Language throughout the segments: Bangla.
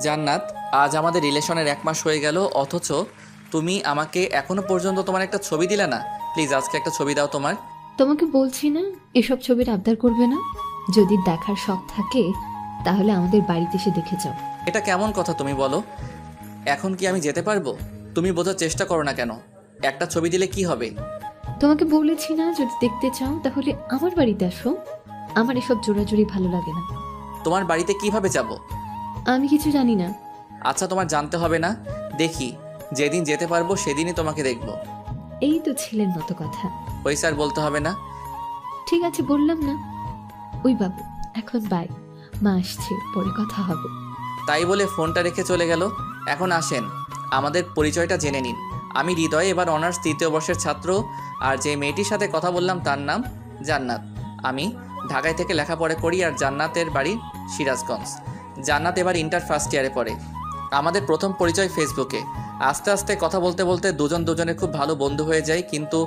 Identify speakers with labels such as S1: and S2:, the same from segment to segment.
S1: জান্নাত, আজ আমাদের রিলেশনের 1 মাস হয়ে গেল, অথচ তুমি আমাকে এখনো পর্যন্ত তোমার একটা ছবি দিলে না। প্লিজ আজকে একটা ছবি দাও তোমার।
S2: তোমাকে বলছি না এসব ছবির আবদার করবে না। যদি দেখার শখ থাকে তাহলে আমাদের বাড়িতে এসে দেখে যাও।
S1: এটা কেমন কথা তুমি বলো? এখন কি আমি যেতে পারবো? তুমি বোঝার চেষ্টা করো না কেন? একটা ছবি দিলে কি হবে?
S2: তোমাকে বলেছি না যদি দেখতে চাও তাহলে আমার বাড়িতে আসো। আমার এসব জোরাজুরি ভালো লাগে না।
S1: তোমার বাড়িতে কিভাবে যাব?
S2: আমি কিছু জানি না।
S1: আচ্ছা, তোমার জানতে হবে না। দেখি, যেদিন যেতে পারবো সেদিনই তোমাকে দেখবো।
S2: এই তো ছেলের মতো কথা।
S1: ওই স্যার বলতে হবে না।
S2: ঠিক আছে বললাম না। ওই বাবু, এখন বাই। মা আসছে, পরে কথা হবে।
S1: তাই বলে ফোনটা রেখে চলে গেল। এখন আসেন, আমাদের পরিচয়টা জেনে নিন। আমি হৃদয়, এবার অনার্স 3য় বর্ষের ছাত্র। আর যে মেয়েটির সাথে কথা বললাম তার নাম জান্নাত। আমি ঢাকায় থেকে লেখাপড়া করি, আর জান্নাতের বাড়ি সিরাজগঞ্জ। জান্নাত এবার ইন্টার ফার্স্ট ইয়ারে পড়ে। আমাদের প্রথম পরিচয় ফেসবুকে। আস্তে আস্তে কথা বলতে বলতে দুজন দুজনের খুব ভালো বন্ধু হয়ে যায়, কিন্তু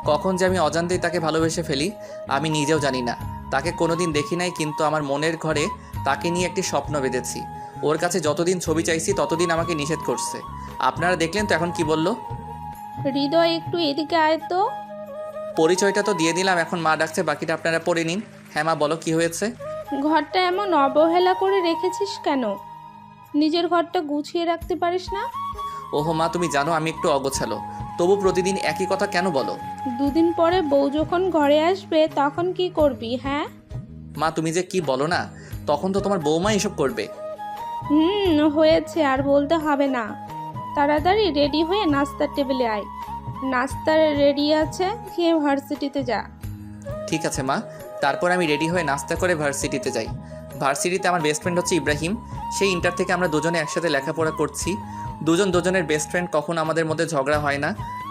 S1: কখন যে আমি অজান্তেই তাকে ভালোবেসে ফেলি আমি নিজেও জানি না। তাকে কোনোদিন দেখি নাই, কিন্তু আমার মনের ঘরে তাকে নিয়ে একটি স্বপ্ন বেঁধেছি। ওর কাছে যতদিন ছবি চাইছি ততদিন আমাকে নিষেধ করছে। আপনারা দেখলেন তো এখন কি বলল।
S3: হৃদয়, একটু এদিকে আয় তো।
S1: পরিচয়টা তো দিয়ে দিলাম, এখন মা ডাকছে, বাকিটা আপনারা পড়ে নিন। হ্যাঁ মা, বলো কি হয়েছে?
S3: ঘরটা এমন অবহেলা করে রেখেছিস কেন? নিজের ঘরটা গুছিয়ে রাখতে পারিস না?
S1: ওহো মা, তুমি জানো আমি একটু অগোছালো, তবু প্রতিদিন একই কথা কেন বলো?
S3: দুদিন পরে বউ যখন ঘরে আসবে তখন কি করবি? হ্যাঁ।
S1: মা তুমি যে কি বলো না, তখন তো তোমার বৌমা এসব করবে।
S3: হয়েছে, আর বলতে হবে না। তাড়াতাড়ি রেডি হয়ে নাস্তার টেবিলে আয়। নাস্তা রেডি আছে, খেয়ে ভার্সিটিতে যা।
S1: ঠিক আছে মা। তারপর আমি রেডি হয়ে নাস্তা করে ভার্সিটিতে যাই। ভার্সিটিতে আমার বেস্ট ফ্রেন্ড হচ্ছে ইব্রাহিম। সেই ইন্টার থেকে আমরা দুজনে একসাথে লেখাপড়া করছি। দুজনের বেস্ট ফ্রেন্ড, কখনো আমাদের মধ্যে ঝগড়া হয় না।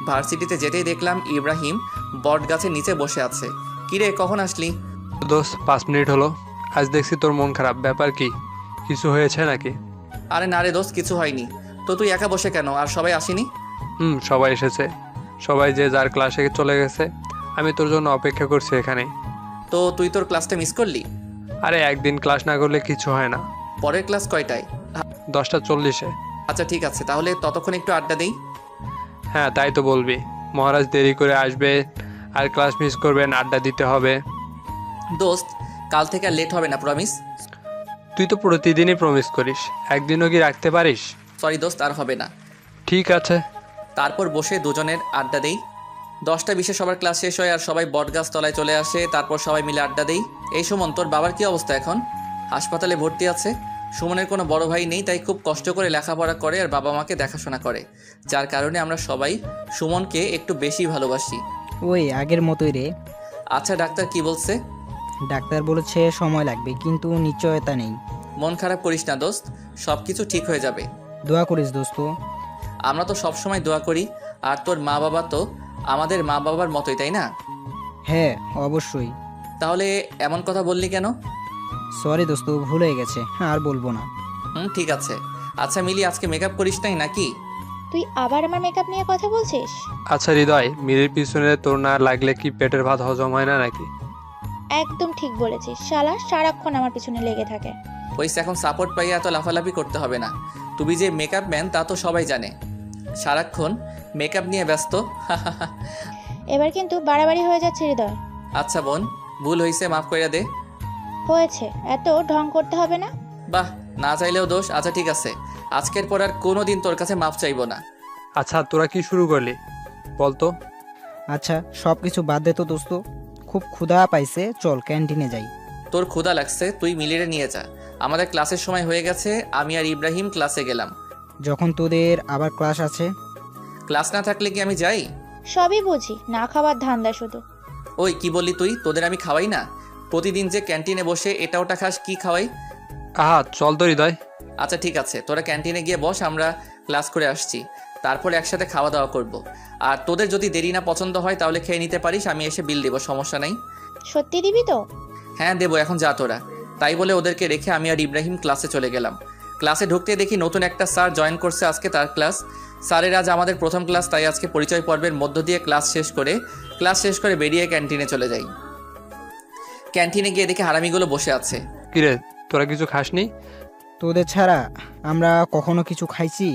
S1: ভার্সিটিতে যেতেই দেখলাম ইব্রাহিম বট গাছের নিচে বসে আছে। কিরে, কখন আসলি?
S4: দোস্ত 5 মিনিট হলো। আজ দেখছি তোর মন খারাপ, ব্যাপার কি? কিছু হয়েছে নাকি?
S1: আরে না রে দোস্ত, কিছু হয়নি। তো তুই একা বসে কেন? আর সবাই আসেনি?
S4: সবাই এসেছে। সবাই যে যার ক্লাসে চলে গেছে। আমি তোর জন্য অপেক্ষা করছি এখানে।
S1: তো তুই তোর ক্লাসটা মিস করলি?
S4: আরে একদিন ক্লাস না করলে কিছু হয় না।
S1: পরের ক্লাস কয়টায়?
S4: 10টা 40-এ।
S1: আচ্ছা ঠিক আছে, তাহলে ততক্ষণ একটু আড্ডা দেই।
S4: হ্যাঁ তাই তো বলবি। মহারাজ দেরি করে আসবে আর ক্লাস মিস করবেন, আড্ডা দিতে হবে।
S1: দোস্ত, কাল থেকে আর লেট হবে না, প্রমিস।
S4: তুই তো প্রতিদিনই প্রমিস করিস, একদিনও কি রাখতে পারিস?
S1: সরি দোস্ত, আর হবে না।
S4: ঠিক আছে।
S1: তারপর বসে দুজনের আড্ডা দেই। 10টা 20-এ সবার ক্লাস শেষ হয় আর সবাই বটগাছ তলায় চলে আসে। তারপর সবাই মিলে আড্ডা দেই। এই সুমন, তোর বাবার কি অবস্থা এখন? হাসপাতালে ভর্তি আছে। সুমনের কোনো বড় ভাই নেই, তাই খুব কষ্ট করে লেখাপড়া করে আর বাবা মাকে দেখাশোনা করে, যার কারণে আমরা সবাই সুমনকে একটু বেশি ভালোবাসি।
S5: ওই আগের মতোই রে।
S1: আচ্ছা, ডাক্তার কি বলছে?
S5: ডাক্তার বলেছে সময় লাগবে, কিন্তু নিশ্চয়তা নেই।
S1: মন খারাপ করিস না দোস্ত, সব কিছু ঠিক হয়ে যাবে।
S5: দোয়া করিস দোস্ত।
S1: আমরা তো সব সময় দোয়া করি। আর তোর মা বাবা তো আমাদের মা বাবার মতোই, তাই না?
S5: হ্যাঁ অবশ্যই।
S1: তাহলে এমন কথা বললি কেন?
S5: সরি দোস্ত, ভুল হয়ে গেছে, আর বলবো না।
S1: ঠিক আছে। আচ্ছা মিলি, আজকে মেকআপ করিস নাই নাকি?
S6: তুই আবার আমার মেকআপ নিয়ে কথা বলছিস?
S4: আচ্ছা হৃদয়, মিলির পিছনে তোর না লাগলে কি পেটের ভাত হজম হয় না নাকি?
S6: একদম ঠিক বলেছিস, শালা সারাক্ষণ আমার পিছনে লেগে থাকে।
S1: ওই এখন সাপোর্ট পাইয়া এত লাফালাফি করতে হবে না। তুমি যে মেকআপ ম্যান তা তো সবাই জানে, সারাক্ষণ মেকআপ নিয়ে ব্যস্ত।
S6: এবার কিন্তু বাড়াবাড়ি হয়ে যাচ্ছে হৃদয়।
S1: আচ্ছা বোন, ভুল হয়েছে, মাফ কইরা দে।
S6: হয়েছে, এত ঢং করতে হবে না।
S1: বাহ, না চাইলেও দোষ। আচ্ছা ঠিক আছে, আজকের পর আর কোনো দিন তোর কাছে মাফ চাইবো না।
S4: আচ্ছা তোরা কি শুরু করলি বলতো?
S5: আচ্ছা সব কিছু বাদ দে তো দোস্ত, খুব ক্ষুধা পাইছে, চল ক্যান্টিনে যাই।
S1: তোর ক্ষুধা লাগছে, তুই মিলিরে নিয়ে যা। আমাদের ক্লাসের সময় হয়ে গেছে, আমি আর ইব্রাহিম ক্লাসে গেলাম।
S5: যখন তোদের আবার ক্লাস আছে।
S1: ক্লাস না থাকলে কি আমি যাই?
S6: সবই বুঝি, না খাবার ধান্দা শুধু।
S1: ওই কি বললি তুই? তোদের আমি খাওয়াই না? প্রতিদিন যে ক্যান্টিনে বসে এটা ওটা খাস, কি খাওয়াই?
S4: আহা চল তো হৃদয়।
S1: আচ্ছা ঠিক আছে, তোরা ক্যান্টিনে গিয়ে বস, আমরা ক্লাস করে আসছি, তারপর একসাথে খাওয়া দাওয়া করব। আর তোদের যদি দেরি না পছন্দ হয় তাহলে খেয়ে নিতে পারিস, আমি এসে বিল দেবো, সমস্যা নাই।
S6: সত্যি দিবি তো?
S1: হ্যাঁ দেবো, এখন যা তোরা। তাই বলে ওদেরকে রেখে আমি আর ইব্রাহিম ক্লাসে চলে গেলাম। ক্লাসে ঢুকতে দেখি নতুন একটা স্যার জয়েন করছে আজকে তার ক্লাস। স্যারের আজ আমাদের প্রথম ক্লাস, তাই আজকে পরিচয় পর্বের মধ্য দিয়ে ক্লাস শেষ করে বেরিয়ে ক্যান্টিনে চলে যাই। ক্যান্টিনে গিয়ে দেখি হারামিগুলো বসে আছে।
S4: কিরে তোরা কিছু খাসনি?
S5: তোদের ছাড়া আমরা কখনো কিছু খাইছি?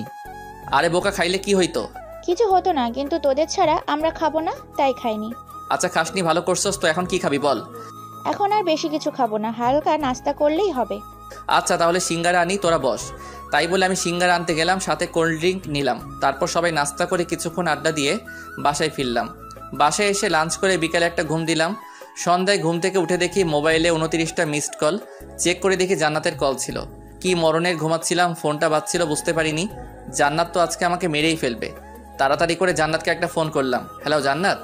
S1: আরে বোকা, খাইলে কি হইতো?
S6: কিছু হতো না, কিন্তু তোদের ছাড়া আমরা খাবো না, তাই খাইনি।
S1: আচ্ছা খাসনি, ভালো করছস তো। এখন কি খাবি বল?
S6: এখন আর বেশি কিছু খাবো না, হালকা নাস্তা করলেই হবে।
S1: আচ্ছা তাহলে সিঙ্গারা আনি, তোরা বস। তাই বলে আমি সিঙ্গারা আনতে গেলাম, সাথে কোল্ড ড্রিঙ্ক নিলাম। তারপর সবাই নাস্তা করে কিছুক্ষণ আড্ডা দিয়ে বাসায় ফিরলাম। বাসায় এসে লাঞ্চ করে বিকালে একটা ঘুম দিলাম। সন্ধ্যায় ঘুম থেকে উঠে দেখি মোবাইলে 29টা মিসড কল। চেক করে দেখি জান্নাতের কল ছিল। কি মরণের ঘুমাচ্ছিলাম, ফোনটা বাজছিল বুঝতে পারিনি। জান্নাত তো আজকে আমাকে মেরেই ফেলবে। তাড়াতাড়ি করে জান্নাতকে একটা ফোন করলাম। হ্যালো জান্নাত।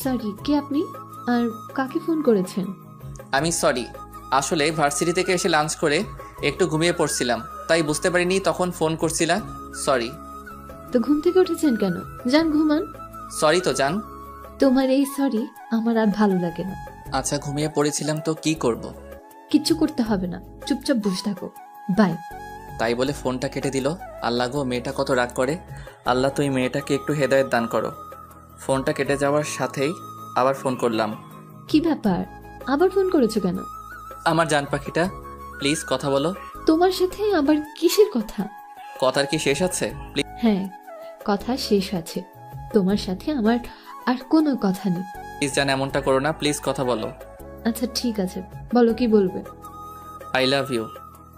S2: সরি, কে আপনি? আর কাকে ফোন করেছেন?
S1: আমি সরি, আসলে ভার্সিটি থেকে এসে লাঞ্চ করে একটু ঘুমিয়ে পড়ছিলাম, তাই বুঝতে পারিনি তখন ফোন করছিলাম। সরি।
S2: তো ঘুম থেকে উঠেছেন কেন? যান ঘুমান।
S1: সরি তো জান।
S2: তোমার এই সরি আমার আর ভালো লাগে না।
S1: আচ্ছা ঘুমিয়ে পড়েছিলাম তো কি করব?
S2: কিচ্ছু করতে হবে না, চুপচাপ বসে থাকো। বাই।
S1: তাই বলে ফোনটা কেটে দিল। আল্লাহ গো, মেয়েটা কত রাগ করে। আল্লাহ তুই মেয়েটাকে একটু হেদায়েত দান করো। ফোনটা কেটে যাওয়ার সাথেই আবার ফোন করলাম।
S2: কি ব্যাপার, আবার ফোন করেছো কেন?
S1: আমার জান পাখিটা, প্লিজ কথা বলো।
S2: তোমার সাথে আবার কিসের কথা?
S1: কথার কি শেষ আছে? প্লিজ।
S2: হ্যাঁ, কথা শেষ আছে। তোমার সাথে আমার আর কোনো কথা নেই।
S1: প্লিজ জান, এমনটা করো না, প্লিজ কথা বলো।
S2: আচ্ছা ঠিক আছে, বলো কি বলবে।
S1: I love you.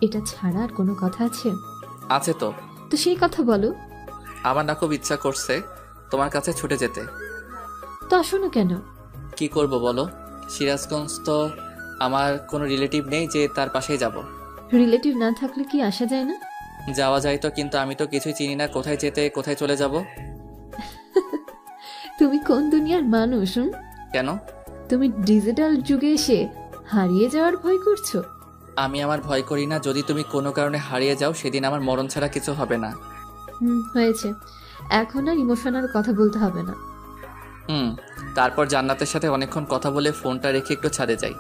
S2: এটা ছাড়া আর কোনো কথা আছে?
S1: আছে তো।
S2: তো সেই কথা বলো।
S1: আমার না খুব ইচ্ছা করছে তোমার কাছে ছুটে যেতে।
S2: তো আসো না কেন?
S1: কি করব বলো? সিরাজগঞ্জ তো আমার কোনো রিলেটিভ নেই যে তার পাশেই যাব।
S2: রিলেটিভ না থাকলে কি আসা যায় না?
S1: যাওয়া যায় তো, কিন্তু আমি তো কিছুই চিনি না, কোথায় যেতে কোথায় চলে যাব।
S2: তুমি কোন দুনিয়ার মানুষ?
S1: কেন?
S2: তুমি ডিজিটাল যুগে এসে হারিয়ে যাওয়ার ভয় করছো?
S1: আমি আমার ভয় করি না। যদি তুমি কোনো কারণে হারিয়ে যাও, সেদিন আমার মরণ ছাড়া কিছু হবে না।
S2: হয়েছে, এখন আর ইমোশনাল কথা বলতে হবে না।
S1: তারপর জান্নাতের সাথে অনেকক্ষণ কথা বলে ফোনটা রেখে একটু ছাদে যাই।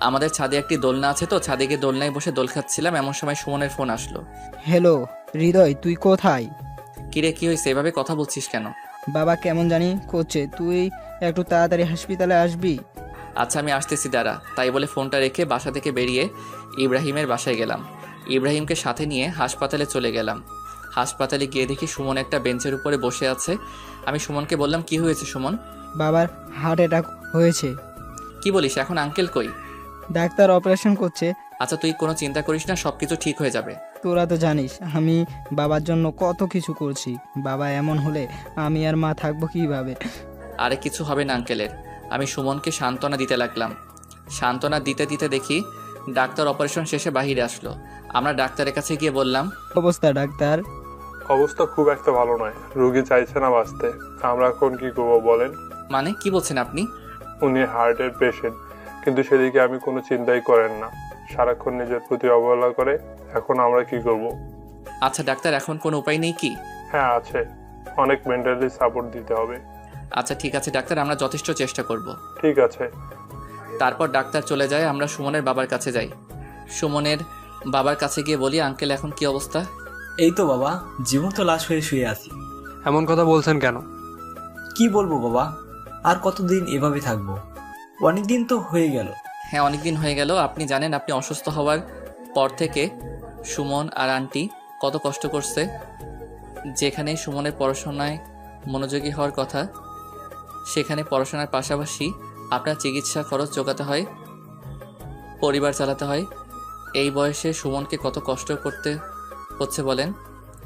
S1: আমাদের ছাদে একটি দোলনা আছে, তো ছাদে গিয়ে দোলনায় বসে দোল খাচ্ছিলাম, এমন সময় সুমনের ফোন আসলো।
S5: হ্যালো হৃদয়, তুই কোথায়?
S1: কিরে কি হয়েছে, এভাবে কথা বলছিস কেন?
S5: বাবা কেমন জানি করছে, তুই একটু তাড়াতাড়ি হসপিটালে আসবি।
S1: আচ্ছা আমি আসতেছি দাঁড়া। তাই বলে ফোনটা রেখে বাসা থেকে বেরিয়ে ইব্রাহিমের বাসায় গেলাম। ইব্রাহিমকে সাথে নিয়ে হাসপাতালে চলে গেলাম। হাসপাতালে গিয়ে দেখি সুমন একটা বেঞ্চের উপরে বসে আছে। আমি সুমনকে বললাম, কি হয়েছে সুমন?
S5: বাবার হার্ট অ্যাটাক হয়েছে।
S1: কি বলিস, এখন আঙ্কেল কই?
S5: ডাক্তার অপারেশন করছে।
S1: আচ্ছা তুই কোনো চিন্তা করিস না, সব কিছু ঠিক হয়ে যাবে।
S5: তোরা তো জানিস আমি বাবার জন্য কত কিছু করছি। বাবা এমন হলে আমি আর মা থাকবো কিভাবে?
S1: আরে কিছু হবে না আঙ্কেলের। আমি সুমনকে সান্ত্বনা দিতে লাগলাম। সান্ত্বনা দিতে দিতে দেখি ডাক্তার অপারেশন শেষে বাহিরে আসলো। আমরা ডাক্তারের কাছে গিয়ে বললাম,
S5: অবস্থা ডাক্তার?
S4: অবস্থা খুব একটা ভালো নয়, রোগী চাইছে না বাঁচতে। আমরা এখন কি করবো বলেন?
S1: মানে কি বলছেন আপনি?
S4: উনি হার্টের পেশেন্ট, কিন্তু সেদিকে আমি কোনো চিন্তাই করেন না, সারাক্ষণ নিজের প্রতি অবহেলা করে। এখন আমরা কি করব?
S1: আচ্ছা ডাক্তার, এখন কোনো উপায় নেই কি?
S4: হ্যাঁ আছে, অনেক মেন্টালি সাপোর্ট দিতে হবে।
S1: আচ্ছা ঠিক আছে ডাক্তার, আমরা যথেষ্ট চেষ্টা করব।
S4: ঠিক আছে।
S1: তারপর ডাক্তার চলে যায়। আমরা সুমনের বাবার কাছে যাই। সুমনের বাবার কাছে গিয়ে বলি, আঙ্কেল এখন কি অবস্থা?
S7: এই তো বাবা, জীবন্ত লাশ হয়ে শুয়ে আছি।
S4: এমন কথা বলছেন কেন?
S7: কি বলবো বাবা, আর কতদিন এভাবে থাকবো? অনেক দিন তো হয়ে গেল।
S1: হ্যাঁ অনেক দিন হয়ে গেল। আপনি জানেন আপনি অসুস্থ হওয়ার পর থেকে সুমন আর আন্টি কত কষ্ট করছে। যেখানে সুমনের পড়াশোনায় মনোযোগী হওয়ার কথা, সেখানে পড়াশোনার পাশাপাশি আপনার চিকিৎসা খরচ জোগাতে হয়, পরিবার চালাতে হয়। এই বয়সে সুমনকে কত কষ্ট করতে হচ্ছে বলেন।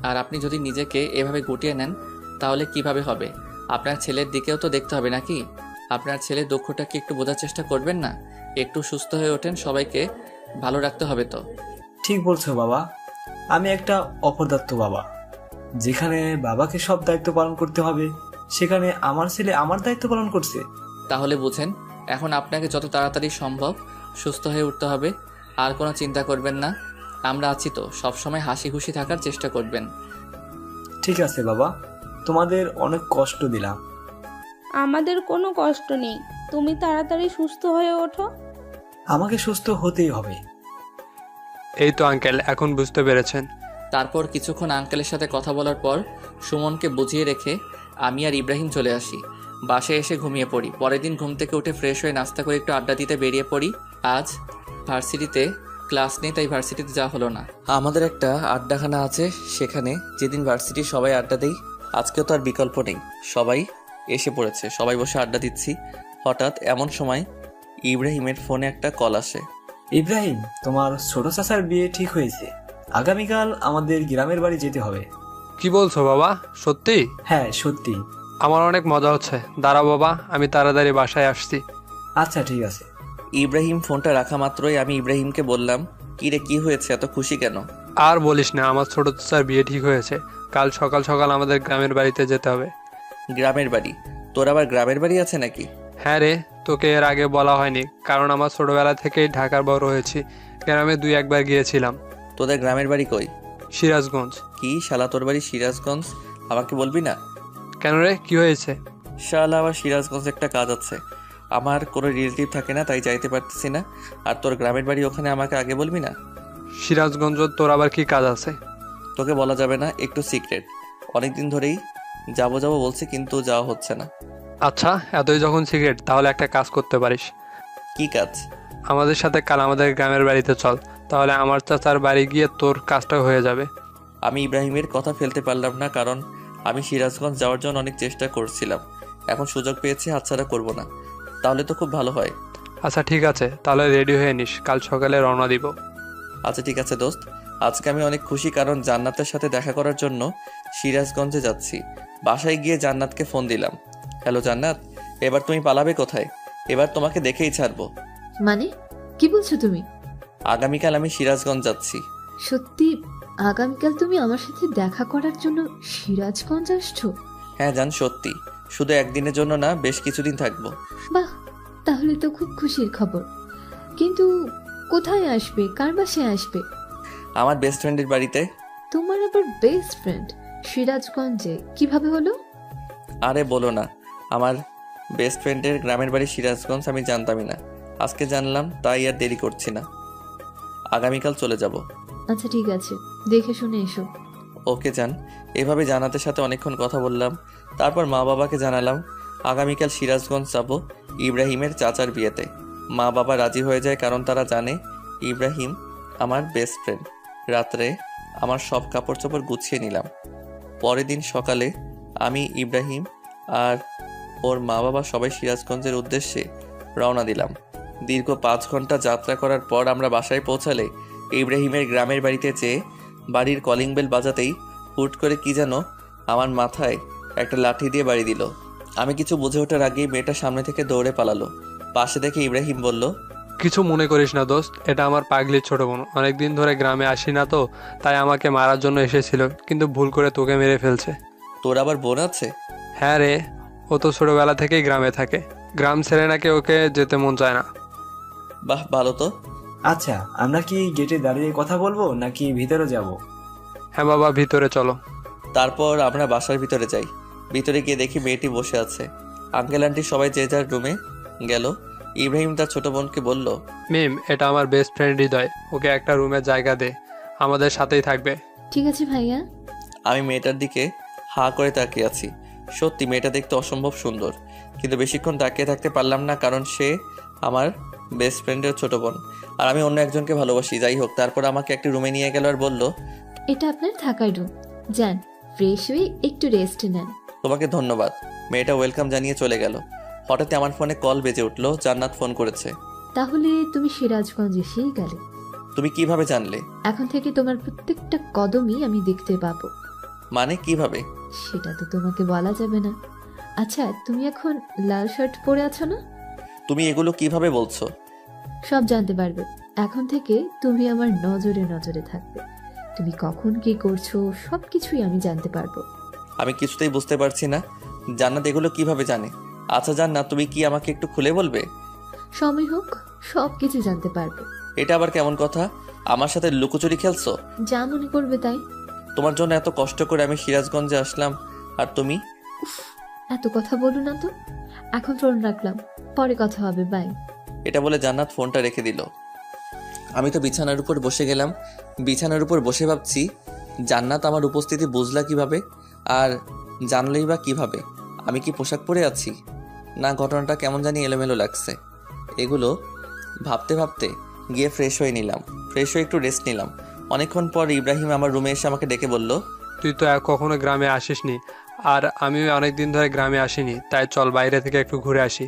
S1: আর আপনি যদি নিজেকে এভাবে গুটিয়ে নেন তাহলে কিভাবে হবে? আপনার ছেলের দিকেও তো দেখতে হবে নাকি? আপনার ছেলের দুঃখটাকে একটু বোঝার চেষ্টা করবেন না? একটু সুস্থ হয়ে ওঠেন, সবাইকে ভালো রাখতে হবে তো।
S7: ঠিক বলছো বাবা, আমি একটা অপদার্থ বাবা। যেখানে বাবাকে সব দায়িত্ব পালন করতে হবে, সেখানে আমার ছেলে আমার দায়িত্ব পালন করছে।
S1: তাহলে বুঝেন, এখন আপনাকে যত তাড়াতাড়ি সম্ভব সুস্থ হয়ে উঠতে হবে। আর কোনো চিন্তা করবেন না, আমরা আছি তো, সবসময় হাসি খুশি থাকার চেষ্টা করবেন।
S7: ঠিক আছে বাবা, তোমাদের অনেক কষ্ট দিলাম।
S3: আমাদের কোনো কষ্ট নেই, তুমি তাড়াতাড়ি সুস্থ হয়ে ওঠো।
S7: আমাকে সুস্থ হতেই হবে।
S4: এই তো আঙ্কেল, এখন বুঝতে পেরেছেন।
S1: তারপর কিছুক্ষণ আঙ্কেলের সাথে কথা বলার পর সুমনকে বুঝিয়ে রেখে আমি আর ইব্রাহিম চলে আসি। বাসায় এসে ঘুমিয়ে পড়ি। পরের দিন ঘুম থেকে উঠে ফ্রেশ হয়ে নাস্তা করে একটু আড্ডা দিতে বেরিয়ে পড়ি। আজ ভার্সিটিতে ক্লাস নেই তাই ভার্সিটিতে যাওয়া হলো না। আমাদের একটা আড্ডাখানা আছে, সেখানে যেদিন ভার্সিটির সবাই আড্ডা দেই, আজকেও তো আর বিকল্প নেই। সবাই এসে পড়েছে, সবাই বসে আড্ডা দিচ্ছি। হঠাৎ এমন সময় ইব্রাহিমের ফোনে একটা কল আসে।
S7: ইব্রাহিম, তোমার ছোট চাচার বিয়ে ঠিক হয়েছে। আগামীকাল আমাদের গ্রামের বাড়ি যেতে হবে।
S8: কি বলছো বাবা, সত্যি?
S7: হ্যাঁ সত্যি।
S8: আমার অনেক মজা হচ্ছে। দাঁড়াও বাবা, আমি তাড়াতাড়ি বাসায় আসছি।
S7: আচ্ছা ঠিক আছে।
S1: ইব্রাহিম ফোনটা রাখা মাত্রই আমি ইব্রাহিমকে বললাম, কি রে, কি হয়েছে, এত খুশি কেন?
S8: আর বলিস না, আমার ছোট চাচার বিয়ে ঠিক হয়েছে। কাল সকাল সকাল আমাদের গ্রামের বাড়িতে যেতে হবে।
S1: গ্রামের বাড়ি? তোর আবার গ্রামের বাড়ি আছে নাকি?
S8: হ্যাঁ রে, তোকে এর আগে বলা হয়নি, কারণ আমার ছোটবেলা থেকেই ঢাকার বড় হয়েছি। গ্রামে 2-1 বার গিয়েছিলাম।
S1: তোদের গ্রামের বাড়ি কই?
S8: সিরাজগঞ্জ।
S1: কি শালা, তোর বাড়ি সিরাজগঞ্জ? আমাকে বলবি না?
S8: কেন রে, কি হয়েছে?
S1: শালা, আবার সিরাজগঞ্জ একটা কাজ আছে। আমার কোনো রিলেটিভ থাকে না, তাই যাইতে পারতেছি না। আর তোর গ্রামের বাড়ি ওখানে, আমাকে আগে বলবি না?
S8: সিরাজগঞ্জ তোর আবার কি কাজ আছে?
S1: তোকে বলা যাবে না, একটু সিক্রেট। অনেকদিন ধরেই যাবো বলছি, কিন্তু যাওয়া হচ্ছে না।
S8: আচ্ছা, এতই যখন সিগারেট, তাহলে একটা কাজ করতে পারিস।
S1: কি কাজ?
S8: আমাদের সাথে কাল আমাদের গ্রামের বাড়িতে চল, তাহলে আমার চাচার বাড়ি গিয়ে তোর কাজটা হয়ে যাবে।
S1: আমি ইব্রাহিমের কথা ফেলতে পারলাম না, কারণ আমি সিরাজগঞ্জ যাওয়ার জন্য অনেক চেষ্টা করছিলাম। এখন সুযোগ পেয়েছি, হাতছাড়া করব না। তাহলে তো খুব ভালো হয়।
S8: আচ্ছা ঠিক আছে, তাহলে রেডি হয়ে নিস, কাল সকালে রওনা দিব।
S1: আচ্ছা ঠিক আছে দোস্ত, আজকে আমি অনেক খুশি, কারণ জান্নাতের সাথে দেখা করার জন্য সিরাজগঞ্জে যাচ্ছি। বাসায় গিয়ে জান্নাতকে ফোন দিলাম। হ্যালো জান্নাত, এবার তুমি পালাবে কোথায়? এবার তোমাকে দেখেই ছাড়বো।
S2: মানে কি বলছো তুমি?
S1: আগামীকাল আমি সিরাজগঞ্জ যাচ্ছি।
S2: সত্যি? আগামীকাল তুমি আমার সাথে দেখা করার জন্য সিরাজগঞ্জ আসছো?
S1: হ্যাঁ জান, সত্যি। শুধু একদিনের জন্য না, বেশ কিছুদিন থাকবো।
S2: বাহ, তাহলে তো খুব খুশির খবর। কিন্তু কোথায় আসবে, কার বাসায় আসবে?
S1: আমার বেস্ট ফ্রেন্ডের বাড়িতে।
S2: তোমার আবার বেস্ট ফ্রেন্ড সিরাজগঞ্জে কিভাবে হলো?
S1: আরে বলো না, আমার বেস্ট ফ্রেন্ডের গ্রামের বাড়ি সিরাজগঞ্জ, আমি জানতামই না। আজকে জানলাম, তাই আর দেরি করছি না, আগামীকাল চলে যাব।
S2: আচ্ছা ঠিক আছে, দেখে শুনে এসো।
S1: ওকে জান। এভাবে জানাতের সাথে অনেকক্ষণ কথা বললাম। তারপর মা বাবাকে জানালাম আগামীকাল সিরাজগঞ্জ যাব ইব্রাহিমের চাচার বিয়েতে। মা বাবা রাজি হয়ে যায়, কারণ তারা জানে ইব্রাহিম আমার বেস্ট ফ্রেন্ড। রাত্রে আমার সব কাপড় চোপড় গুছিয়ে নিলাম। পরের দিন সকালে আমি, ইব্রাহিম আর ওর মা বাবা সবাই সিরাজগঞ্জের উদ্দেশ্যে রওনা দিলাম। দীর্ঘ 5 ঘন্টা যাত্রা করার পর আমরা বাসায় পৌঁছালে ইব্রাহিমের গ্রামের বাড়িতে যেয়ে বাড়ির কলিং বেল বাজাতেই হুট করে কি যেন আমার মাথায় একটা লাঠি দিয়ে বাড়ি দিল। আমি কিছু বুঝে ওঠার আগেই মেয়েটা সামনে থেকে দৌড়ে পালালো। পাশে দেখে ইব্রাহিম বলল,
S8: কিছু মনে করিস না দোস্ত, এটা আমার পাগলির ছোট বোন। অনেকদিন ধরে গ্রামে আসি না তো, তাই আমাকে মারার জন্য এসেছিল, কিন্তু ভুল করে তোকে মেরে ফেলছে।
S1: তোর আবার বোন আছে?
S8: হ্যাঁ রে, ও তো ছোটবেলা থেকেই গ্রামে থাকে। গ্রাম ছেড়ে নাকি ওকে যেতে মন চায় না।
S1: বাহ, ভালো তো।
S7: আচ্ছা, আমরা কি গেটে দাঁড়িয়ে কথা বলবো নাকি ভিতরে যাব?
S8: হ্যাঁ বাবা, ভিতরে চলো।
S1: তারপর আমরা বাসার ভিতরে যাই। ভিতরে গিয়ে দেখি মেয়েটি বসে আছে। আঙ্কেল আন্টি সবাই যে যার রুমে গেল। ইব্রাহিম তার ছোট বোনকে বলল,
S8: মিম, এটা আমার বেস্ট ফ্রেন্ড হৃদয়, ওকে একটা রুমে জায়গা দে, আমাদের সাথেই থাকবে।
S2: ঠিক আছে ভাইয়া।
S1: আমি মেয়েটার দিকে হা করে তাকিয়ে আছি। সত্যি মেয়েটা দেখতে অসম্ভব সুন্দর, কিন্তু বেশিক্ষণ তাকিয়ে থাকতে পারলাম না, কারণ সে আমার বেস্ট ফ্রেন্ডের ছোট বোন আর আমি অন্য একজনকে ভালোবাসি। যাই হোক, তারপর আমাকে একটি রুমে নিয়ে গেল আর বলল,
S2: এটা আপনার থাকার রুম, যান ফ্রেশ হয়ে একটু রেস্ট নেন।
S1: তোমাকে ধন্যবাদ। মেয়েটা ওয়েলকাম জানিয়ে চলে গেল। হঠাৎ আমার ফোনে কল বেজে উঠলো। জান্নাত ফোন করেছে।
S2: তাহলে তুমি সিরাজগঞ্জ এসেই গেলে?
S1: তুমি কিভাবে জানলে?
S2: এখন থেকে তোমার প্রত্যেকটা কদমই আমি দেখতে পাবো।
S1: মানে কিভাবে?
S2: সেটা তো তোমাকে বলা যাবে না। আচ্ছা, তুমি এখন লাল শার্ট পরে আছো না?
S1: তুমি এগুলো কিভাবে বলছো?
S2: সব জানতে পারবে। এখন থেকে তুমি আমার নজরে নজরে থাকবে। তুমি কখন কি করছো সবকিছুই আমি জানতে পারবো।
S1: আমি কিছুতেই বুঝতে পারছি না জান্নাত এগুলো কিভাবে জানে। আচ্ছা জান্নাত, তুমি কি আমাকে একটু খুলে বলবে?
S2: সময় হোক, সবকিছু জানতে পারবো।
S1: এটা আবার কেমন কথা? আমার সাথে লুকোচুরি খেলছো?
S2: যা মনে করবে তাই।
S1: তোমার জন্য এত কষ্ট করে আমি সিরাজগঞ্জে আসলাম, আর তুমি?
S2: এত কথা বলো না তো। এখন ফোন রাখলাম, পরে কথা হবে, বাই।
S1: এটা বলে জান্নাত ফোনটা রেখে দিল। আমি তো বিছানার উপর বসে গেলাম। বিছানার উপর বসে ভাবছি, জান্নাত আমার উপস্থিতি বুঝলা কিভাবে, আর জানলেই বা কিভাবে? আমি কি পোশাক পরে আছি না? ঘটনাটা কেমন জানি এলোমেলো লাগছে। এগুলো ভাবতে ভাবতে গিয়ে ফ্রেশ হয়ে নিলাম। ফ্রেশ হয়ে একটু রেস্ট নিলাম। অনেকক্ষণ পর ইব্রাহিম আমার রুমে এসে আমাকে ডেকে বলল,
S8: তুই তো কখনো গ্রামে আসিসনি, আর আমিও অনেক দিন ধরে গ্রামে আসিনি, তাই চল বাইরে থেকে একটু ঘুরে আসি।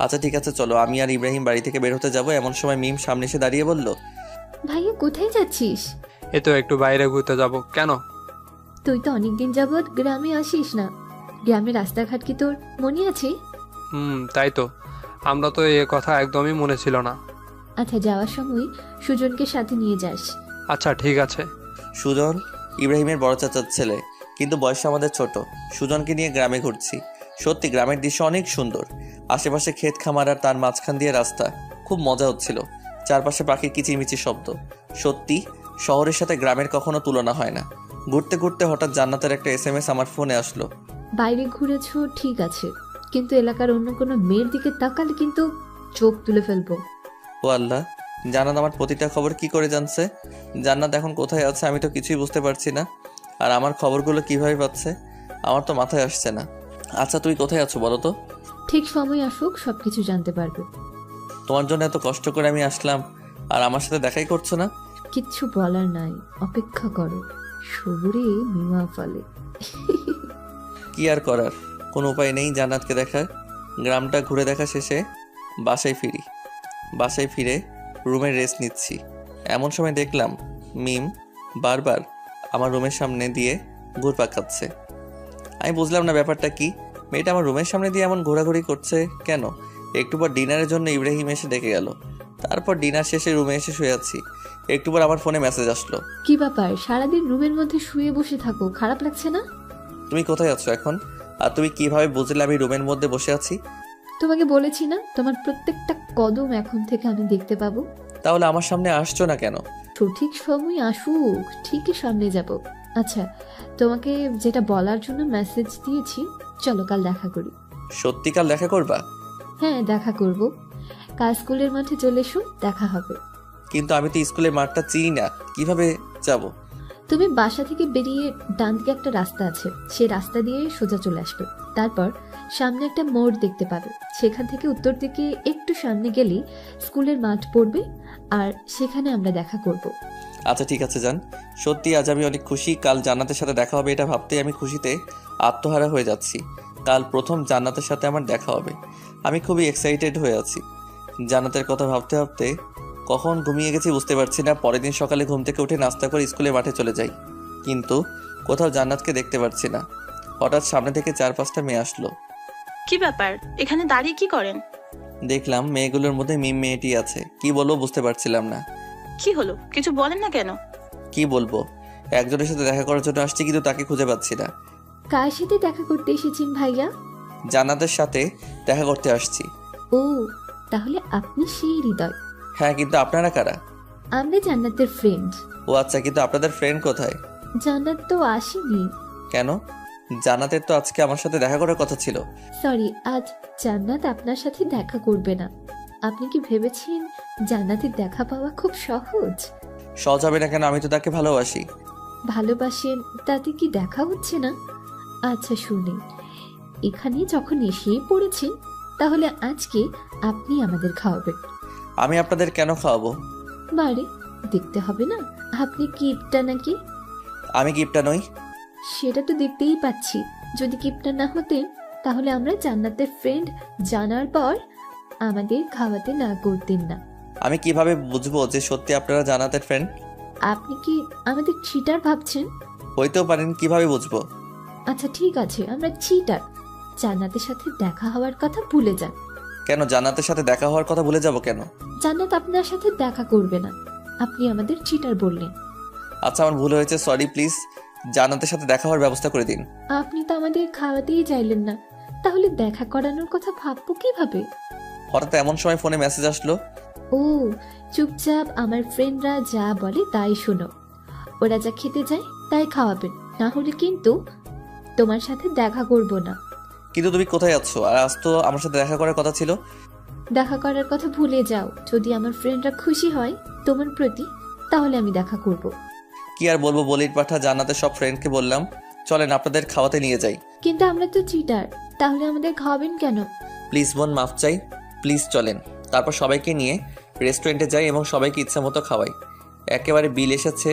S1: আচ্ছা ঠিক আছে চলো। আমি আর ইব্রাহিম বাড়ি থেকে বের হতে যাবো, এমন সময় মিম সামনে এসে দাঁড়িয়ে বলল,
S2: ভাইয়া কোথায় যাচ্ছিস?
S8: এ তো একটু বাইরে ঘুরতে যাব। কেন?
S2: তুই তো অনেকদিন যাবৎ গ্রামে আসিস না। গ্রামের রাস্তাঘাট কি তোর মনে আছে?
S8: তাই তো, আমরা তো এ কথা একদমই মনে ছিল না।
S2: আচ্ছা, যাওয়ার সময় সুজনকে সাথে নিয়ে যাস।
S8: আচ্ছা ঠিক আছে।
S1: সুজন ইব্রাহিমের বড় চাচার ছেলে, কিন্তু বয়সে আমাদের ছোট। সুজনকে নিয়ে গ্রামে ঘুরছি। সত্যি গ্রামের দৃশ্য অনেক সুন্দর। আশেপাশে ক্ষেত খামার আর তার মাঝখান দিয়ে রাস্তা। খুব মজা হচ্ছিল। চারপাশে পাখির কিচিরমিচির শব্দ। সত্যি শহরের সাথে গ্রামের কখনো তুলনা হয় না। ঘুরতে ঘুরতে হঠাৎ জান্নাতের একটা SMS আমার ফোনে আসলো।
S2: বাইরে ঘুরেছো ঠিক আছে, কিন্তু এলাকার অন্য কোনো মেয়ের দিকে তাকালে কিন্তু চোখ তুলে ফেলবো।
S1: ও আল্লাহ, জান্নাত আমার প্রতিটা খবর কি করে জানছে? জান্নাত এখন কোথায় আছে আমি তো কিছুই বুঝতে পারছি না। আর আমার খবরগুলো কিভাবে পাচ্ছে আমার তো মাথায় আসছে না। আচ্ছা তুই কোথায় আছো বলো তো?
S2: ঠিক সময় আসুক সবকিছু জানতে পারবে।
S1: তোমার জন্য এত কষ্ট করে আমি আসলাম, আর আমার সাথে দেখাই করছো না?
S2: কিচ্ছু বলার নাই, অপেক্ষা করো। সবুরে মিমা ফলে।
S1: কি আর করার, কোনো উপায় নেই জান্নাতকে দেখার। গ্রামটা ঘুরে দেখা শেষে বাসায় ফিরি। বাসায় ফিরে রুমে রেস্ট নিচ্ছি। এমন সময় দেখলাম মিম বারবার আমার রুমের সামনে দিয়ে ঘুরপাক খাচ্ছে। আমি বুঝলাম না ব্যাপারটা কি। মেয়েটা আমার রুমের সামনে দিয়ে এমন ঘোরাঘুরি করছে কেন? একটু পর ডিনারের জন্য ইব্রাহিম এসে ডেকে গেল। তারপর ডিনার শেষে রুমে এসে শুয়ে আছি। একটু পর আমার ফোনে মেসেজ আসলো।
S2: কি ব্যাপার, সারাদিন রুমের মধ্যে শুয়ে বসে থাকো, খারাপ লাগছে না?
S1: তুমি কোথায় আছো এখন? আর তুমি কিভাবে বুঝলে আমি রুমের মধ্যে বসে আছি?
S2: তোমাকে বলেছি না, তোমার প্রত্যেকটা কদম এখন থেকে আমি দেখতে পাবো।
S1: তাহলে আমার সামনে আসছো না কেন?
S2: সঠিক সময় আসুক, ঠিকই সামনে যাব। আচ্ছা, তোমাকে যেটা বলার জন্য মেসেজ দিয়েছি, চলো কাল দেখা করি।
S1: সত্যি কাল দেখা করবা?
S2: হ্যাঁ, দেখা করব। কাল স্কুলের মাঠে চলে এসো, দেখা হবে।
S1: কিন্তু আমি তো স্কুলের মাঠটা চিনি না, কিভাবে যাব?
S2: তুমি বাসা থেকে বেরিয়ে ডান দিকে একটা রাস্তা আছে, সেই রাস্তা দিয়ে সোজা চলে আসবে। তারপর সামনে একটা মোড় দেখতে পাবে, সেখান থেকে উত্তর দিকে একটু সামনে গেলেই স্কুলের মাঠ পড়বে, আর সেখানে আমরা দেখা করব।
S1: আচ্ছা ঠিক আছে যান। সত্যি আজ আমি অনেক খুশি। কাল জান্নাতের সাথে দেখা হবে এটা ভাবতেই আমি খুশিতে আত্মহারা হয়ে যাচ্ছি। কাল প্রথম জান্নাতের সাথে আমার দেখা হবে। আমি খুবই এক্সাইটেড হয়ে আছি। জান্নাতের কথা ভাবতে ভাবতে কখন ঘুমিয়ে গেছি বুঝতে পারছি না। পরের দিন সকালে ঘুম থেকে উঠে নাস্তা করে স্কুলের মাঠে চলে যাই, কিন্তু কোথাও জান্নাতকে দেখতে পারছি না। হঠাৎ সামনে থেকে 4-5টা মেয়ে আসলো।
S9: কি ব্যাপার, এখানে দাঁড়িয়ে কি করেন?
S1: দেখলাম মেয়েগুলোর মধ্যে মিম মেয়েটি আছে। কি বলবো বুঝতে পারছিলাম না।
S9: কি হলো, কিছু বলেন না কেন?
S1: কি বলবো, একজনের সাথে দেখা করার জন্য আসছি কিন্তু তাকে খুঁজে পাচ্ছি না।
S2: কার সাথে দেখা করতে এসেছেন ভাইয়া?
S1: জান্নাতের সাথে দেখা করতে আসছি।
S2: ও, তাহলে আপনি সেই হৃদয়।
S1: হ্যাঁ, কিন্তু আপনারা কারা?
S2: আমরা জান্নাতের ফ্রেন্ড।
S1: ও আচ্ছা, কিন্তু আপনাদের ফ্রেন্ড কোথায়?
S2: জান্নাত তো আসেনি।
S1: কেন? জান্নাতের তো আজকে আমার সাথে দেখা করার কথা ছিল।
S2: সরি, আজ জান্নাত আপনার সাথে দেখা করবে না। আপনি কি ভেবেছেন জান্নাতের দেখা পাওয়া খুব সহজ?
S1: সহজ হবে না কেন? আমি তো তাকে ভালোবাসি।
S2: ভালোবাসেন, তাতে কি দেখা হচ্ছে না? আচ্ছা শুনুন, এখানে যখন এসেই পড়েছেন, তাহলে আজকে আপনি আমাদের খাওয়াবেন।
S1: আমি আপনাদের কেন খাওয়াবো?
S2: বারে দেখতে হবে না আপনি কিপটা নাকি?
S1: আমি গিফটটা নই।
S2: সেটা তো দেখতেই পাচ্ছি। যদি কিপটা না হতেন তাহলে আমরা জান্নাতের ফ্রেন্ড জানার পর আমাদের খাওয়াতে না করতেন না।
S1: আমি কিভাবে বুঝবো যে সত্যি আপনারা জান্নাতের ফ্রেন্ড?
S2: আপনি কি আমাদের চিটার ভাবছেন?
S1: হইতেও পারেন, কিভাবে বুঝবো?
S2: আচ্ছা ঠিক আছে, আমরা চিটার। জান্নাতের সাথে দেখা হওয়ার কথা ভুলে যান।
S1: কেন জান্নাতের সাথে দেখা হওয়ার কথা ভুলে যাব কেন?
S2: জান্নাত আপনার সাথে দেখা করবে না, আপনি আমাদের চিটার বললেন।
S1: আচ্ছা আমার ভুল হয়েছে, সরি। প্লিজ জান্নাতের সাথে দেখা হওয়ার ব্যবস্থা করে দিন।
S2: আপনি তো আমাদের খাওয়াতেই চাইলেন না, তাহলে দেখা করানোর কথা ভাববো কিভাবে?
S1: হঠাৎ এমন সময় ফোনে মেসেজ আসলো।
S2: ও, চুপচাপ আমার ফ্রেন্ডরা যা বলে তাই শোনো। ওরা যা খেতে যায় তাই খাওয়াবেন, না হলে কিন্তু তোমার সাথে দেখা করব না।
S1: কিন্তু তুমি কোথায় আছো? আর আজ তো আমার সাথে দেখা করার কথা ছিল।
S2: দেখা করার কথা ভুলে যাও। যদি আমার ফ্রেন্ডরা খুশি হয় তোমার প্রতি, তাহলে আমি দেখা করব।
S1: কি আর বলবো, বলির পাঠা জান্নাতের সব ফ্রেন্ডকে বললাম চলেন আপনাদের খাওয়াতে নিয়ে যাই।
S2: কিন্তু আমরা তো চিটার, তাহলে আমাদের খাওয়াবেন কেন?
S1: প্লিজ বোন, মাফ চাই। প্লিজ চলেন। তারপর সবাইকে নিয়ে রেস্টুরেন্টে যাই এবং সবাইকে ইচ্ছা মতো খাওয়াই। একেবারে বিল এসেছে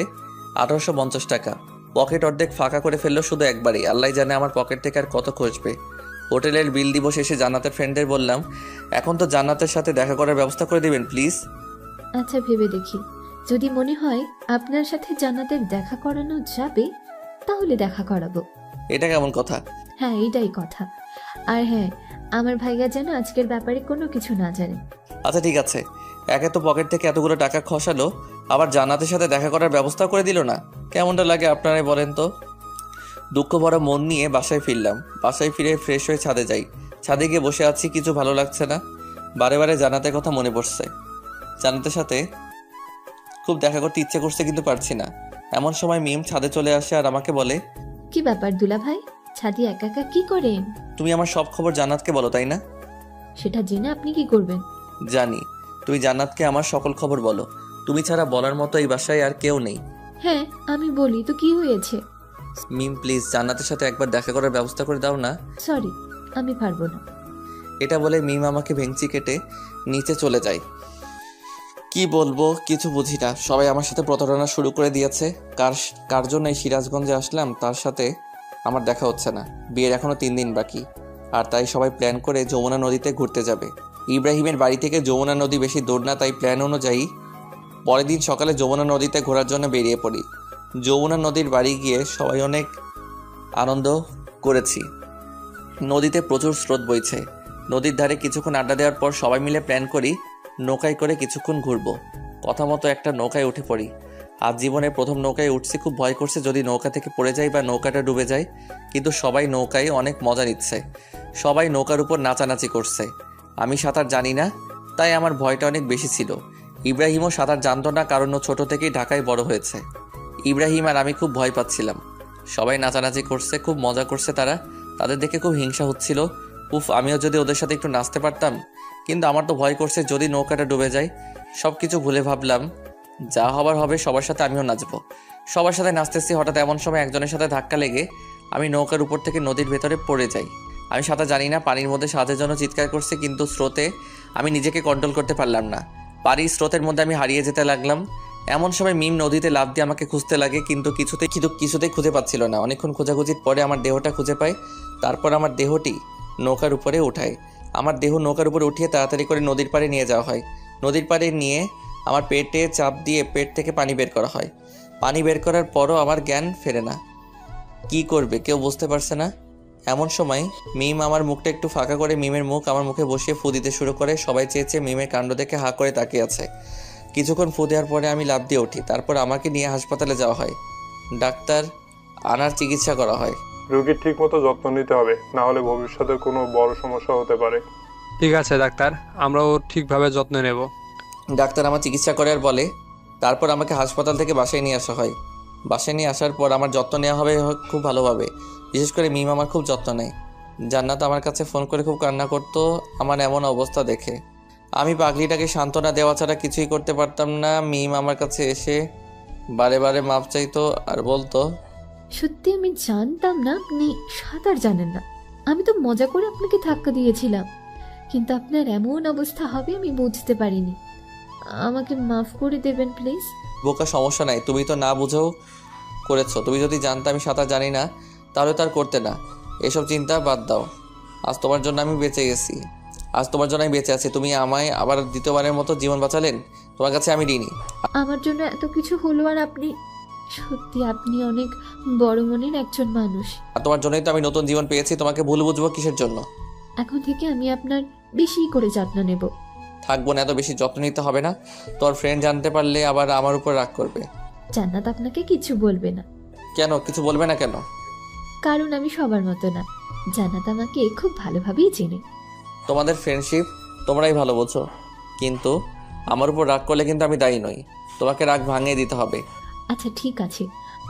S1: 1850 টাকা। পকেট অর্ধেক ফাঁকা করে ফেললো শুধু একবারই। আল্লাহ জানে আমার পকেট থেকে আর কত খসবে। হোটেলের বিল দিব শেষে জান্নাতের ফ্রেন্ডদের বললাম, এখন তো জান্নাতের সাথে দেখা করার ব্যবস্থা করে দিবেন প্লিজ।
S2: আচ্ছা ভেবে দেখি, যদি মনে হয় আপনার সাথে জান্নাতের দেখা করানো যাবে তাহলে দেখা করাবো।
S1: এটা কেমন কথা?
S2: হ্যাঁ এটাই কথা। আর হ্যাঁ, আমার ভাইয়া যেন আজকের ব্যাপারে কোনো কিছু না জানে।
S1: আচ্ছা ঠিক আছে। একে তো পকেট থেকে এতগুলো টাকা খসালো, আবার জান্নাতের সাথে দেখা করার ব্যবস্থা করে দিল না। কেমনটা লাগে আপনারাই বলেন তো। দুঃখ ভরা মন নিয়ে বাসায় ফিরলাম। বাসায় ফিরে ফ্রেশ হয়ে ছাদে যাই। ছাদে গিয়ে বসে আছি, কিছু ভালো লাগছে না। বারে বারে জান্নাতের কথা মনে পড়ছে। জান্নাতের সাথে খুব দেখা করতে ইচ্ছে করছে কিন্তু পারছি না। এমন সময় মিম ছাদে চলে আসে আর আমাকে বলে,
S2: কি ব্যাপার দুলা ভাই, ছাদি একা একা কি করেন?
S1: তুমি আমার সব খবর জান্নাতকে বলো তাই না?
S2: সেটা জেনে আপনি কি করবেন?
S1: জানি, তুমি জান্নাতকে আমার সকল খবর বলো। তুমি ছাড়া বলার মতো এই বাসায় আর কেউ নেই।
S2: হ্যাঁ আমি বলি তো, কি হয়েছে?
S1: মিম প্লিজ জান্নাতের সাথে একবার দেখা করার ব্যবস্থা করে দাও না।
S2: সরি, আমি পারবো না।
S1: এটা বলে মিম আমাকে ভেঙচি কেটে নিচে চলে যায়। কি বলবো কিছু বুঝি না। সবাই আমার সাথে প্রতারণা শুরু করে দিয়েছে। কার জন্য এই সিরাজগঞ্জে আসলাম তার সাথে আমার দেখা হচ্ছে না। বিয়ের এখনো 3 দিন বাকি, আর তাই সবাই প্ল্যান করে যমুনা নদীতে ঘুরতে যাবে। ইব্রাহিমের বাড়ি থেকে যমুনা নদী বেশি দূর না, তাই প্ল্যান অনুযায়ী পরের দিন সকালে যমুনা নদীতে ঘোরার জন্য বেরিয়ে পড়ি। যমুনা নদীর বাড়ি গিয়ে সবাই অনেক আনন্দ করেছি। নদীতে প্রচুর স্রোত বইছে। নদীর ধারে কিছুক্ষণ আড্ডা দেওয়ার পর সবাই মিলে প্ল্যান করি নৌকায় করে কিছুক্ষণ ঘুরবো। কথা মতো একটা নৌকায় উঠে পড়ি। আজ জীবনে প্রথম নৌকায় উঠছি, খুব ভয় করছে যদি নৌকা থেকে পড়ে যায় বা নৌকাটা ডুবে যায়। কিন্তু সবাই নৌকায় অনেক মজা নিচ্ছে। সবাই নৌকার উপর নাচানাচি করছে। আমি সাঁতার জানি না, তাই আমার ভয়টা অনেক বেশি ছিল। ইব্রাহিমও সাঁতার জানতো না, কারণ ও ছোটো থেকেই ঢাকায় বড় হয়েছে। ইব্রাহিম আর আমি খুব ভয় পাচ্ছিলাম। সবাই নাচানাচি করছে, খুব মজা করছে তারা। তাদের দেখে খুব হিংসা হচ্ছিল। উফ, আমিও যদি ওদের সাথে একটু নাচতে পারতাম। কিন্তু আমার তো ভয় করছে যদি নৌকাটা ডুবে যায়। সব কিছু ভুলে ভাবলাম যা হবার হবে, সবার সাথে আমিও নাচবো। সবার সাথে নাচতেছি, হঠাৎ এমন সময় একজনের সাথে ধাক্কা লেগে আমি নৌকার উপর থেকে নদীর ভেতরে পড়ে যাই। আমি সাঁতার জানি না, পানির মধ্যে সাহায্যের জন্য চিৎকার করছি, কিন্তু স্রোতে আমি নিজেকে কন্ট্রোল করতে পারলাম না। পানির স্রোতের মধ্যে আমি হারিয়ে যেতে লাগলাম। এমন সময় মিম নদীতে লাফ দিয়ে আমাকে খুঁজতে লাগে, কিন্তু কিছুতেই খুঁজে পাচ্ছিল না। অনেকক্ষণ খোঁজাখুঁজির পরে আমার দেহটা খুঁজে পাই। তারপর আমার দেহটি নৌকার উপরে উঠায়। আমার দেহ নৌকার উপরে উঠিয়ে তাড়াতাড়ি করে নদীর পাড়ে নিয়ে যাওয়া হয়। নদীর পাড়ে নিয়ে আমার পেটে চাপ দিয়ে পেট থেকে পানি বের করা হয়। পানি বের করার পরও আমার জ্ঞান ফেরে না। কি করবে কেউ বুঝতে পারছে না। এমন সময় মিম আমার মুখটা একটু ফাঁকা করে মিমের মুখ আমার মুখে বসিয়ে ফু দিতে শুরু করে। সবাই চেয়েছে মিমের কাণ্ড দেখে হাঁ করে তাকিয়ে আছে। কিছুক্ষণ ফু দেওয়ার পরে আমি লাফ দিয়ে উঠি। তারপর আমাকে নিয়ে হাসপাতালে যাওয়া হয়। ডাক্তার আনার চিকিৎসা করা হয়।
S4: রোগীর ঠিক মতো যত্ন নিতে হবে, না হলে ভবিষ্যতে কোনো বড় সমস্যা হতে পারে।
S8: ঠিক আছে ডাক্তার, আমরা ওর ঠিকভাবে যত্ন নেব।
S1: ডাক্তার আমার চিকিৎসা করে আর বলে। তারপর আমাকে হাসপাতাল থেকে বাসায় নিয়ে আসা হয়। বাসায় নিয়ে আসার পর আমার যত্ন নেওয়া হবে খুব ভালোভাবে। বিশেষ করে মিম আমার খুব যত্ন নেয়। জান্নাত আমার কাছে ফোন করে খুব কান্না করতো আমার এমন অবস্থা দেখে। আমি পাগলিটাকে সান্ত্বনা দেওয়া ছাড়া কিছুই করতে পারতাম না। মিম আমার কাছে এসে বারে বারে মাপ চাইতো আর বলতো,
S2: সত্যি আমি জানতাম না আপনি সাঁতার জানেন না। আমি তো মজা করে আপনাকে ধাক্কা দিয়েছিলাম, কিন্তু আপনার এমন অবস্থা হবে আমি বুঝতে পারিনি। আমাকে মাফ করে দেবেন প্লিজ।
S1: বোকা, সমস্যা নাই, তুমি তো না বুঝেও করেছো। তুমি যদি জানতে আমি সাঁতার জানি না তাহলে তার করতে না। এসব চিন্তা বাদ দাও। আজ তোমার জন্য আমি বেঁচে গেছি। আজ তোমার জন্য আমি বেঁচে আছি। তুমি আমায় আবার দ্বিতীয়বারের মতো জীবন বাঁচালেন। তোমার কাছে আমি ঋণী।
S2: আমার জন্য এত কিছু হলো, আর আপনি সত্যি আপনি অনেক বড় মনের একজন মানুষ।
S1: আর তোমার জন্যই তো আমি নতুন জীবন পেয়েছি। তোমাকে ভুল বুঝবো কিসের জন্য?
S2: এখন থেকে আমি আপনার বেশি করে যত্ন নেব।
S1: থাকবো না, এত বেশি যত্ন নিতে হবে না। তোর ফ্রেন্ড জানতে পারলে আবার আমার উপর রাগ করবে।
S2: জান্নাত আপনাকে কিছু বলবে না।
S1: কেন কিছু বলবে না কেন?
S2: কারণ আমি সবার মতো না। জান্নাত আমাকে খুব ভালোভাবেই চেনে।
S1: তোমাদের ফ্রেন্ডশিপ তোমরাই ভালো বোঝো, কিন্তু আমার উপর রাগ করলে কিন্তু আমি দায়ী নই। তোমাকে রাগ ভাঙিয়ে দিতে হবে।
S2: আচ্ছা ঠিক আছে,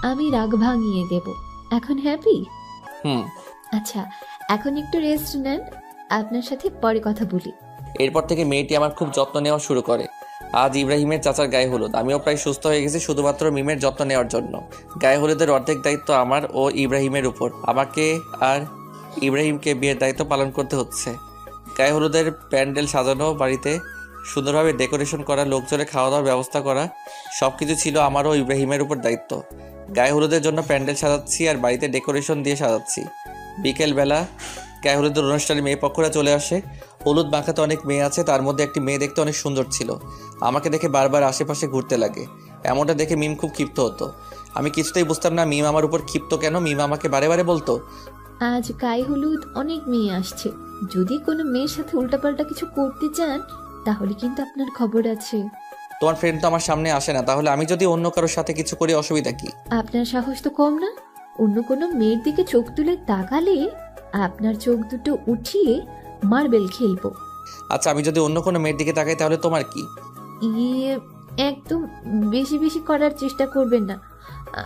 S2: আমি রাগ ভাঙিয়ে দেব। এখন হ্যাপি? আচ্ছা এখন একটু রেস্ট নেন, আপনার সাথে পরে কথা বলি।
S1: এরপর থেকে মেয়েটি আমার খুব যত্ন নেওয়া শুরু করে। আজ ইব্রাহিমের চাচার গায়ে হলুদ। আমিও প্রায় সুস্থ হয়ে গেছি শুধুমাত্র মিমের যত্ন নেওয়ার জন্য। গায়ে হলুদের অর্ধেক দায়িত্ব আমার ও ইব্রাহিমের উপর। আমাকে আর ইব্রাহিমকে বিয়ের দায়িত্ব পালন করতে হচ্ছে। গায়ে হলুদের প্যান্ডেল সাজানো, বাড়িতে সুন্দরভাবে ডেকোরেশন করা, লোকজনের খাওয়া দাওয়ার ব্যবস্থা করা, সব কিছু ছিল আমারও ইব্রাহিমের উপর দায়িত্ব। গায়ে হলুদের জন্য প্যান্ডেল সাজাচ্ছি আর বাড়িতে ডেকোরেশন দিয়ে সাজাচ্ছি। বিকেলবেলা গায়ে হলুদের অনুষ্ঠানে মেয়ে পক্ষরা চলে আসে। হলুদ মাখাতে অনেক মেয়ে আছে, তার মধ্যে একটি মেয়ে দেখতে অনেক সুন্দর ছিল। আমাকে দেখে বারবার আশেপাশে ঘুরতে লাগে। এমনটা দেখে মিম খুব ক্ষিপ্ত হতো। আমি কিছুতেই বুঝতাম না মিম আমার উপর ক্ষিপ্ত কেন। মিম আমাকে বারে বারে বলতো,
S2: আজ গায়ে হলুদ অনেক মেয়ে আসছে, যদি কোনো মেয়ের সাথে উল্টাপাল্টা কিছু করতে চান তাহলে কিন্তু আপনার খবর আছে।
S1: তোমার ফ্রেন্ড তো আমার সামনে আসে না, তাহলে আমি যদি অন্য কারোর সাথে কিছু করি অসুবিধা কি?
S2: আপনার সাহস তো কম না। অন্য কোনো মেয়ের দিকে চোখ তুলে তাকালে আপনার চোখ দুটো উঠিয়ে মার্বেল খেলবো।
S1: আচ্ছা, আমি যদি অন্য কোনো মেয়ের দিকে তাকাই তাহলে তোমার কি?
S2: ইয়ে, একদম বেশি বেশি করার চেষ্টা করবেন না।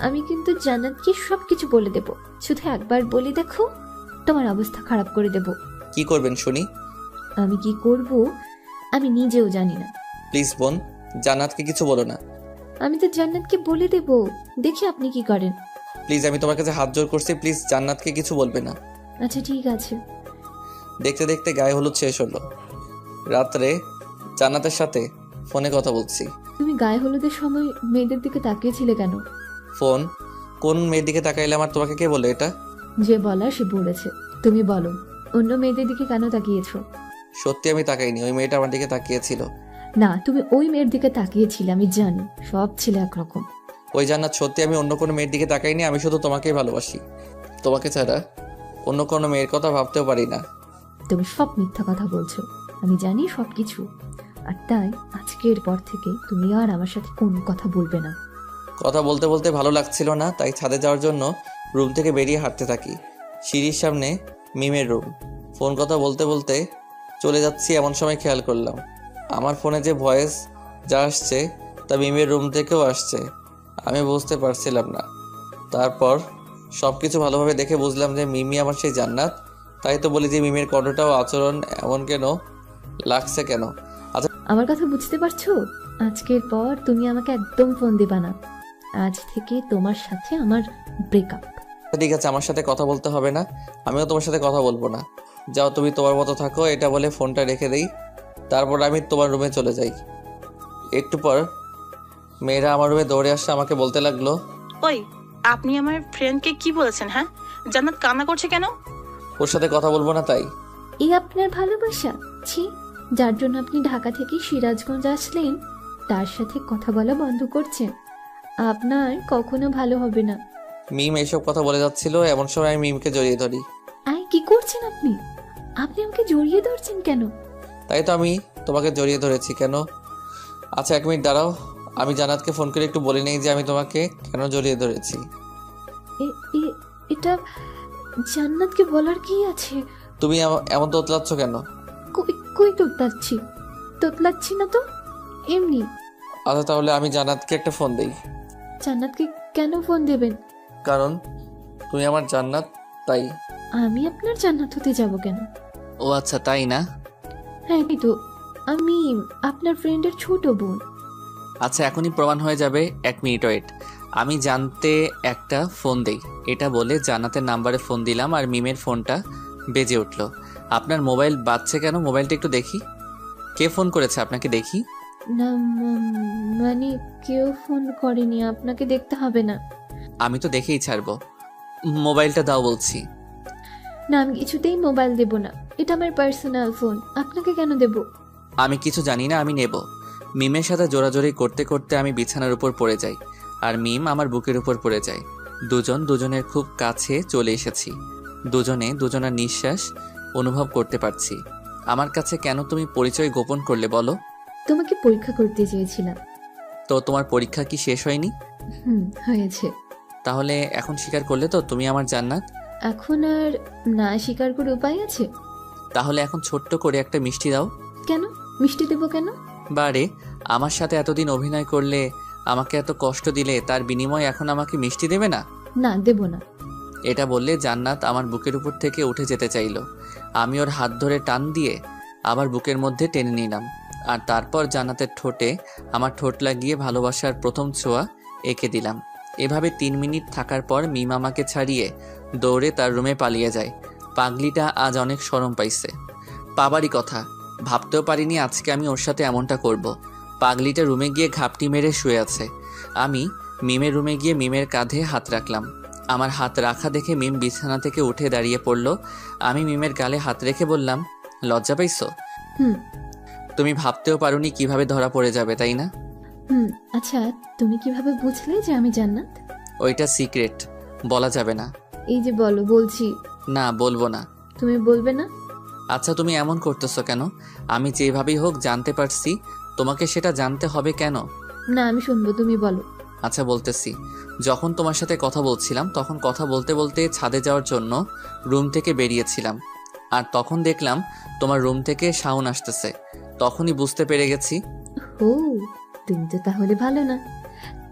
S2: আমি কিন্তু জান্নাতকে সব কিছু বলে দেব। শুধু একবার বলে দেখো, তোমার অবস্থা খারাপ করে দেব।
S1: কি করবেন শুনি?
S2: আমি কি করব আমি নিজেও জানি না।
S1: প্লিজ বোন, জান্নাতকে কিছু বলো না।
S2: আমি তো জান্নাতকে বলে দেব, দেখি আপনি কি করেন।
S1: প্লিজ, আমি তোমার কাছে হাত জোর করছি, প্লিজ জান্নাতকে কিছু বলবে না।
S2: আচ্ছা ঠিক আছে।
S1: দেখতে দেখতে গায়ে হলুদ শেষ হলো। রাত্রে জান্নাতের সাথে ফোনে কথা বলছি।
S2: তুমি গায়ে হলুদের সময় মেয়েদের দিকে তাকিয়েছিলে কেন?
S1: ফোন কোন মেয়ের দিকে তাকাইলে আমার তোমাকে কে বলে এটা?
S2: যে বলার সে বলেছে, তুমি বলো অন্য মেয়েদের দিকে কেন তাকিয়েছো?
S1: সত্যি আমি তাকাইনি, ওই মেয়েটা আমার দিকে তাকিয়েছিল।
S2: না, তুমি ওই মেয়ের দিকে তাকিয়েছিলে, আমি জানি। সব ছিল একরকম।
S1: ওই জান্নাত, সত্যি আমি অন্য কোনো মেয়ের দিকে তাকাইনি। আমি শুধু তোমাকেই ভালোবাসি। তোমাকে ছাড়া অন্য কোনো মেয়ের কথা ভাবতেও পারি না।
S2: তুমি সব মিথ্যা কথা বলছো, আমি জানি সব কিছু। আর তাই আজকের পর থেকে তুমি আর আমার সাথে কোনো কথা বলবে না।
S1: কথা বলতে বলতে ভালো লাগছিল না, তাই ছাদে যাওয়ার জন্য রুম থেকে বেরিয়ে হাঁটতে থাকি। সিঁড়ির সামনে মিমের রুম। ফোন কথা বলতে বলতে চলে যাচ্ছি, এমন সময় খেয়াল করলাম আমার ফোনে যে ভয়েস যা আসছে তা মিমের রুম থেকেও আসছে। আমি বুঝতে পারছিলাম না। তারপর সব কিছু ভালোভাবে দেখে বুঝলাম যে মিমি আমার সেই জান্নাত। তাই তো বলি যে মিমের কণ্ঠটাও আচরণ এমন কেন লাগছে কেন?
S2: আমার কথা বুঝতে পারছো? আজকের পর তুমি আমাকে একদম ফোন দিবা না। আজ থেকে তোমার সাথে আমার ব্রেকআপ।
S1: ঠিক আছে, আমার সাথে কথা বলতে হবে না, আমিও তোমার সাথে কথা বলবো না। যাও, তুমি তোমার মতো থাকো। এটা বলে ফোনটা রেখে দেই। তারপর আমি তোমার রুমে চলে যাই। একটু পর মেয়েরা আমার রুমে দৌড়ে আসছে, আমাকে বলতে লাগলো,
S9: ওই, আপনি আমার ফ্রেন্ডকে কি বলেছেন? হ্যাঁ, জান্নাত কান্না করছে কেন?
S1: ওর সাথে কথা বলবো না তাই।
S2: এই আপনার ভালোবাসা? ছি, যার জন্য আপনি ঢাকা থেকে সিরাজগঞ্জ আসলেন তার সাথে কথা বলা বন্ধ করছেন। আপনার কখনো ভালো হবে না।
S1: মিম এইসব কথা বলে যাচ্ছিল, এমন সময় আমি মিমকে জড়িয়ে ধরি।
S2: আয়, কি করছেন আপনি? আপনি আমাকে জড়িয়ে ধরছেন কেন?
S1: তাই তো আমি তোমাকে জড়িয়ে ধরেছি। কেন? আচ্ছা, 1 মিনিট দাঁড়াও, আমি জান্নাতকে ফোন করে একটু বলে নেই যে আমি তোমাকে কেন জড়িয়ে ধরেছি।
S2: এটা জান্নাতকে বলার কি আছে?
S1: তুমি এমন তোতলাচ্ছ কেন?
S2: কই তোতলাচ্ছি? তোতলাচ্ছি না তো, এমনি।
S1: আচ্ছা, তাহলে আমি জান্নাতকে একটা ফোন দেই।
S2: জান্নাতকে কেন ফোন দেবেন?
S1: কারণ তুমি আমার জান্নাত, তাই।
S2: আমি আপনার জান্নাত হতে যাব কেন?
S1: ও আচ্ছা, তাই না?
S2: হ্যাঁ, কিন্তু আমি আপনার ফ্রেন্ডের ছোট বোন।
S1: আচ্ছা, এখনই প্রমাণ হয়ে যাবে। 1 মিনিট ওয়েট, আমি জানতে একটা ফোন দেই। এটা বলে জান্নাতের নাম্বারে ফোন দিলাম আর মিমের ফোনটা বেজে উঠল। আপনার মোবাইল বাজছে কেন? মোবাইলটা একটু দেখি। কে ফোন করেছে আপনাকে দেখি?
S2: না, মানে কেউ ফোন করেনি, আপনাকে দেখতে হবে না।
S1: আমি তো দেখেই ছাড়বো। মোবাইলটা দাও বলছি।
S2: না, আমি কিছুতেই মোবাইল দেব না। এটা আমার পার্সোনাল ফোন, আপনাকে কেন দেব?
S1: আমি কিছু জানি না, আমি নেব। মিমের সাথে জোরাজোরি করতে করতে আমি বিছানার উপর পড়ে যাই আর মিম আমার বুকের উপর পড়ে যায়। দুজন দুজনের খুব কাছে চলে এসেছি। দুজনে দুজনের নিঃশ্বাস অনুভব করতে পারছি। আমার কাছে কেন তুমি পরিচয় গোপন করলে বলো?
S2: তোমাকে পরীক্ষা করতে চেয়েছিলাম।
S1: তো তোমার পরীক্ষা কি শেষ হয়নি?
S2: হয়েছে।
S1: তাহলে এখন স্বীকার করলে তো তুমি আমার জান্নাত?
S2: এখন আর না স্বীকার করে উপায় আছে?
S1: তাহলে এখন ছোট্ট করে একটা মিষ্টি দাও।
S2: কেন মিষ্টি দেবো কেন?
S1: বারে, আমার সাথে এতদিন অভিনয় করলে, আমাকে এত কষ্ট দিলে, তার বিনিময়ে এখন আমাকে মিষ্টি দেবে না?
S2: না, দেব না।
S1: এটা বললে জান্নাত আমার বুকের উপর থেকে উঠে যেতে চাইল। আমি ওর হাত ধরে টান দিয়ে আবার বুকের মধ্যে টেনে নিলাম আর তারপর জান্নাতের ঠোঁটে আমার ঠোঁট লাগিয়ে ভালোবাসার প্রথম ছোঁয়া এঁকে দিলাম। এভাবে 3 মিনিট থাকার পর মিম আমাকে ছাড়িয়ে দৌড়ে তার রুমে পালিয়ে যায়। পাগলিটা আজ অনেক শরম পাইছে। পাবারই কথা, ভাবতেও পারিনি আজকে আমি ওর সাথে এমনটা করব। পাগলিটা রুমে গিয়ে ঘাপটি মেরে শুয়ে আছে। আমি মিমের রুমে গিয়ে মিমের কাঁধে হাত রাখলাম। আমার হাত রাখা দেখে মিম বিছানা থেকে উঠে দাঁড়িয়ে পড়ল। আমি মিমের গালে হাত রেখে বললাম, লজ্জা পাইছো?
S2: হুম
S1: তুমি ভাবতেও পারোনি কিভাবে ধরা পড়ে যাবে, তাই না?
S2: হুম। আচ্ছা, তুমি কিভাবে বুঝলে যে আমি জান্নাত?
S1: ওইটা সিক্রেট, বলা যাবে না।
S2: এই যে বলো, বলছি।
S1: না, বলবো না।
S2: তুমি বলবে না?
S1: আচ্ছা, তুমি এমন করতেছো কেন? আমি যেভাবেই হোক জানতে পারছি, তোমাকে সেটা জানতে হবে কেন?
S2: না, আমি শুনবো, তুমি বলো।
S1: আচ্ছা, বলতেছি। যখন তোমার সাথে কথা বলছিলাম তখন কথা বলতে বলতে ছাদে যাওয়ার জন্য রুম থেকে বেরিয়েছিলাম, আর তখন দেখলাম তোমার রুম থেকে সাউন্ড আসতেছে। তখনই বুঝতে পেরে গেছি।
S2: ও, তুমি তো তাহলে ভালো না।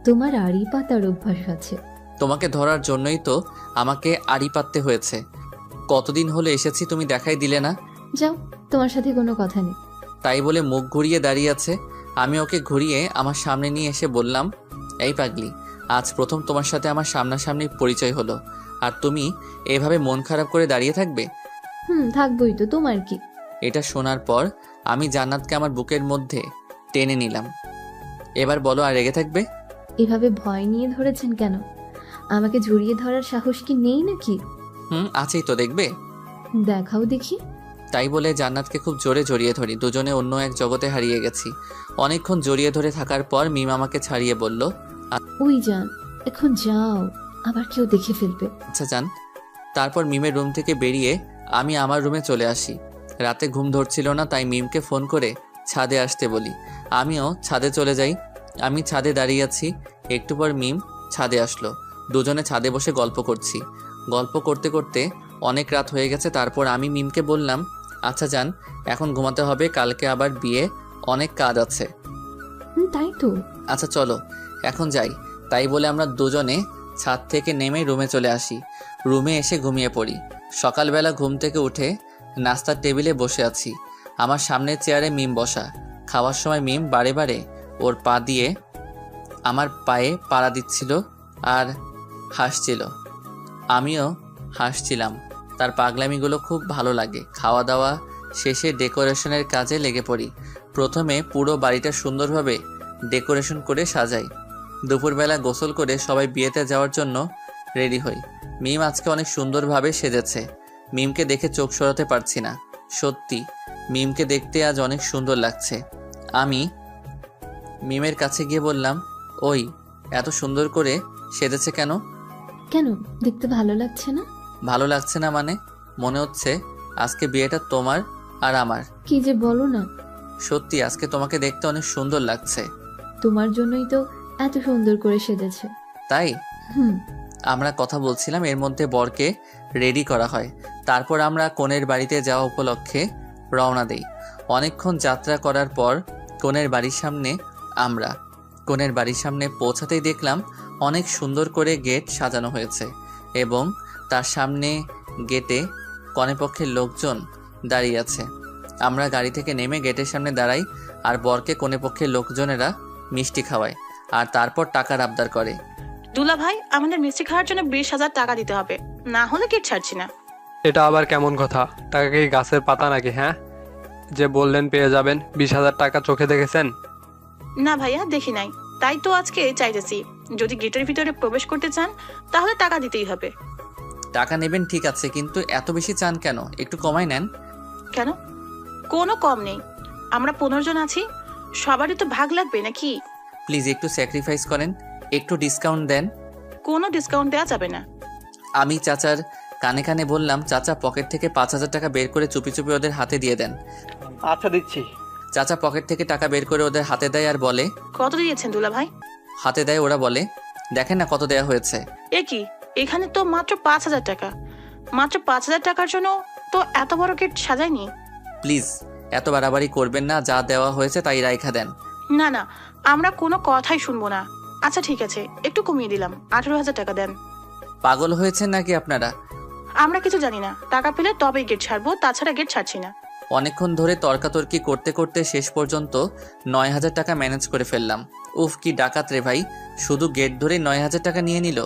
S2: তোমার আড়ি পাতার অভ্যাস আছে।
S1: তোমাকে ধরার জন্যই তো আমাকে আড়ি পাততে হয়েছে। কতদিন হলো এসেছি, তুমি দেখাই দিলে না।
S2: যাও, তোমার সাথে কোনো কথা নেই।
S1: তাই বলে মুখ ঘুরিয়ে দাঁড়িয়ে আছে। আমি ওকে ঘুরিয়ে আমার সামনে নিয়ে এসে বললাম, এই পাগলি, আজ প্রথম তোমার সাথে আমার সামনাসামনি পরিচয় হলো, আর তুমি এভাবে মন খারাপ করে দাঁড়িয়ে থাকবে?
S2: থাকবোই তো, তোমার কি?
S1: এটা শোনার পর আমি জান্নাতকে আমার বুকের মধ্যে টেনে নিলাম। এবার বলো, আর রেগে থাকবে?
S2: এভাবে ভয় নিয়ে ধরেছেন কেন? আমাকে জড়িয়ে ধরার সাহস কি নেই নাকি?
S1: আছেই তো, দেখবে।
S2: দেখাও দেখি।
S1: তাই বলে জান্নাতকে খুব জোরে জড়িয়ে ধরি। দুজনে অন্য এক জগতে হারিয়ে গেছি। অনেকক্ষণ জড়িয়ে ধরে থাকার পর মিম আমাকে ছাড়িয়ে বলল,
S2: ওই যান, এখন যাও, আবার কেউ দেখে ফেলবে।
S1: আচ্ছা যান। তারপর মিমের রুম থেকে বেরিয়ে আমি আমার রুমে চলে আসি। রাতে ঘুম ধরছিল না, তাই মিমকে ফোন করে ছাদে আসতে বলি। আমিও ছাদে চলে যাই। আমি ছাদে দাঁড়িয়ে আছি। একটু পর মিম ছাদে আসলো। দুজনে ছাদে বসে গল্প করছি। গল্প করতে করতে অনেক রাত হয়ে গেছে। তারপর আমি মিমকে বললাম, আচ্ছা যান, এখন ঘুমাতে হবে, কালকে আবার বিয়ে, অনেক কাজ আছে।
S2: তাই তো।
S1: আচ্ছা চলো এখন যাই। তাই বলে আমরা দুজনে ছাদ থেকে নেমে রুমে চলে আসি। রুমে এসে ঘুমিয়ে পড়ি। সকালবেলা ঘুম থেকে উঠে নাস্তার টেবিলে বসে আছি। আমার সামনের চেয়ারে মিম বসা। খাওয়ার সময় মিম বারে বারে ওর পা দিয়ে আমার পায়ে পাড়া দিচ্ছিল আর হাসছিল। আমিও হাসছিলাম। তার পাগলামিগুলো খুব ভালো লাগে। খাওয়া দাওয়া শেষে ডেকোরেশনের কাজে লেগে পড়ি। প্রথমে পুরো বাড়িটা সুন্দরভাবে ডেকোরেশন করে সাজাই। দুপুরবেলা গোসল করে সবাই বিয়েতে যাওয়ার জন্য রেডি হই। মিম আজকে অনেক সুন্দরভাবে সেজেছে। মিমকে দেখে চোখ সরাতে পারছি না। সত্যি মিমকে দেখতে আজ অনেক সুন্দর লাগছে। আমি মিমের কাছে গিয়ে বললাম, ওই এত সুন্দর করে সেজেছে কেন?
S2: কেন, দেখতে ভালো লাগছে না?
S1: ভালো লাগছে না মানে? মনে হচ্ছে আজকে বিয়েটা তোমার আর আমার।
S2: কি যে বলো না।
S1: সত্যি আজকে তোমাকে দেখতে অনেক সুন্দর লাগছে।
S2: তোমার জন্যই তো এত সুন্দর করে সেজেছে।
S1: তাই?
S2: হুম।
S1: আমরা কথা বলছিলাম, এর মধ্যে বরকে রেডি করা হয়। তারপর আমরা কনের বাড়িতে যাওয়া উপলক্ষে রওনা দেই। অনেকক্ষণ যাত্রা করার পর কনের বাড়ির সামনে পৌঁছাতেই দেখলাম অনেক সুন্দর করে গেট সাজানো হয়েছে এবং তার সামনে গেটে কনেপক্ষের লোকজন দাঁড়িয়ে আছে। আমরা গাড়ি থেকে নেমে গেটের সামনে দাঁড়াই আর বরকে কনেপক্ষের লোকজনেরা মিষ্টি খাওয়ায় আর তারপর টাকার আবদার করে।
S9: দুলা ভাই, আমাদের মিষ্টি খাওয়ার জন্য 20,000 টাকা দিতে হবে, না হলে গেট ছাড়ছি না।
S8: এটা আবার কেমন কথা? টাকা কি গাছের পাতা নাকি? হ্যাঁ, যে বললেন পেয়ে যাবেন, 20,000 টাকা চোখে দেখেছেন?
S9: না ভাইয়া, দেখি নাই, তাই তো আজকে চাইতেছি। যদি গেটের ভিতরে প্রবেশ করতে চান তাহলে টাকা দিতেই হবে।
S1: টাকা নেবেন ঠিক আছে, কিন্তু এত বেশি চান কেন? একটু কমাই নেন।
S9: কেন? কোনো কম নেই, আমরা 15 জন আছি, সবারই তো ভাগ লাগবে নাকি?
S1: প্লিজ একটু স্যাক্রিফাইস করেন, একটু ডিসকাউন্ট দেন।
S9: কোনো ডিসকাউন্ট দেওয়া যাবে না।
S1: আমি চাচার কানে কানে বললাম। চাচা পকেট থেকে 5,000 টাকা বের করে চুপি চুপি ওদের হাতে দিয়ে দেন।
S5: আচ্ছা দিচ্ছি।
S1: চাচা পকেট থেকে টাকা বের করে ওদের হাতে দেয় আর বলে,
S9: কত দিয়েছেন দুলা ভাই?
S1: হাতে দেয়। ওরা বলে, দেখেন না কত দেয়া হয়েছে।
S9: এ কি, এখানে তো মাত্র 5,000 টাকা। মাত্র 5,000 টাকার জন্য তো এত বড় গেট সাজায়নি।
S1: প্লিজ এত বাড়াবাড়ি করবেন না, যা দেওয়া হয়েছে তাই রাইখা দেন।
S9: না না, আমরা কোনো কথাই শুনবো না। আচ্ছা ঠিক আছে, একটু কমিয়ে দিলাম, 18,000 টাকা দেন।
S1: পাগল হয়েছেন নাকি আপনারা?
S9: আমরা কিছু জানি না, টাকা পেলে তবেই গেট ছাড়বো, তাছাড়া গেট ছাড়ছি না।
S1: অনেকক্ষণ ধরে তর্কাতর্কি করতে করতে শেষ পর্যন্ত 9,000 টাকা ম্যানেজ করে ফেললাম। উফ, কি ডাকাত রে ভাই, শুধু গেট ধরে 9,000 টাকা নিয়ে নিল।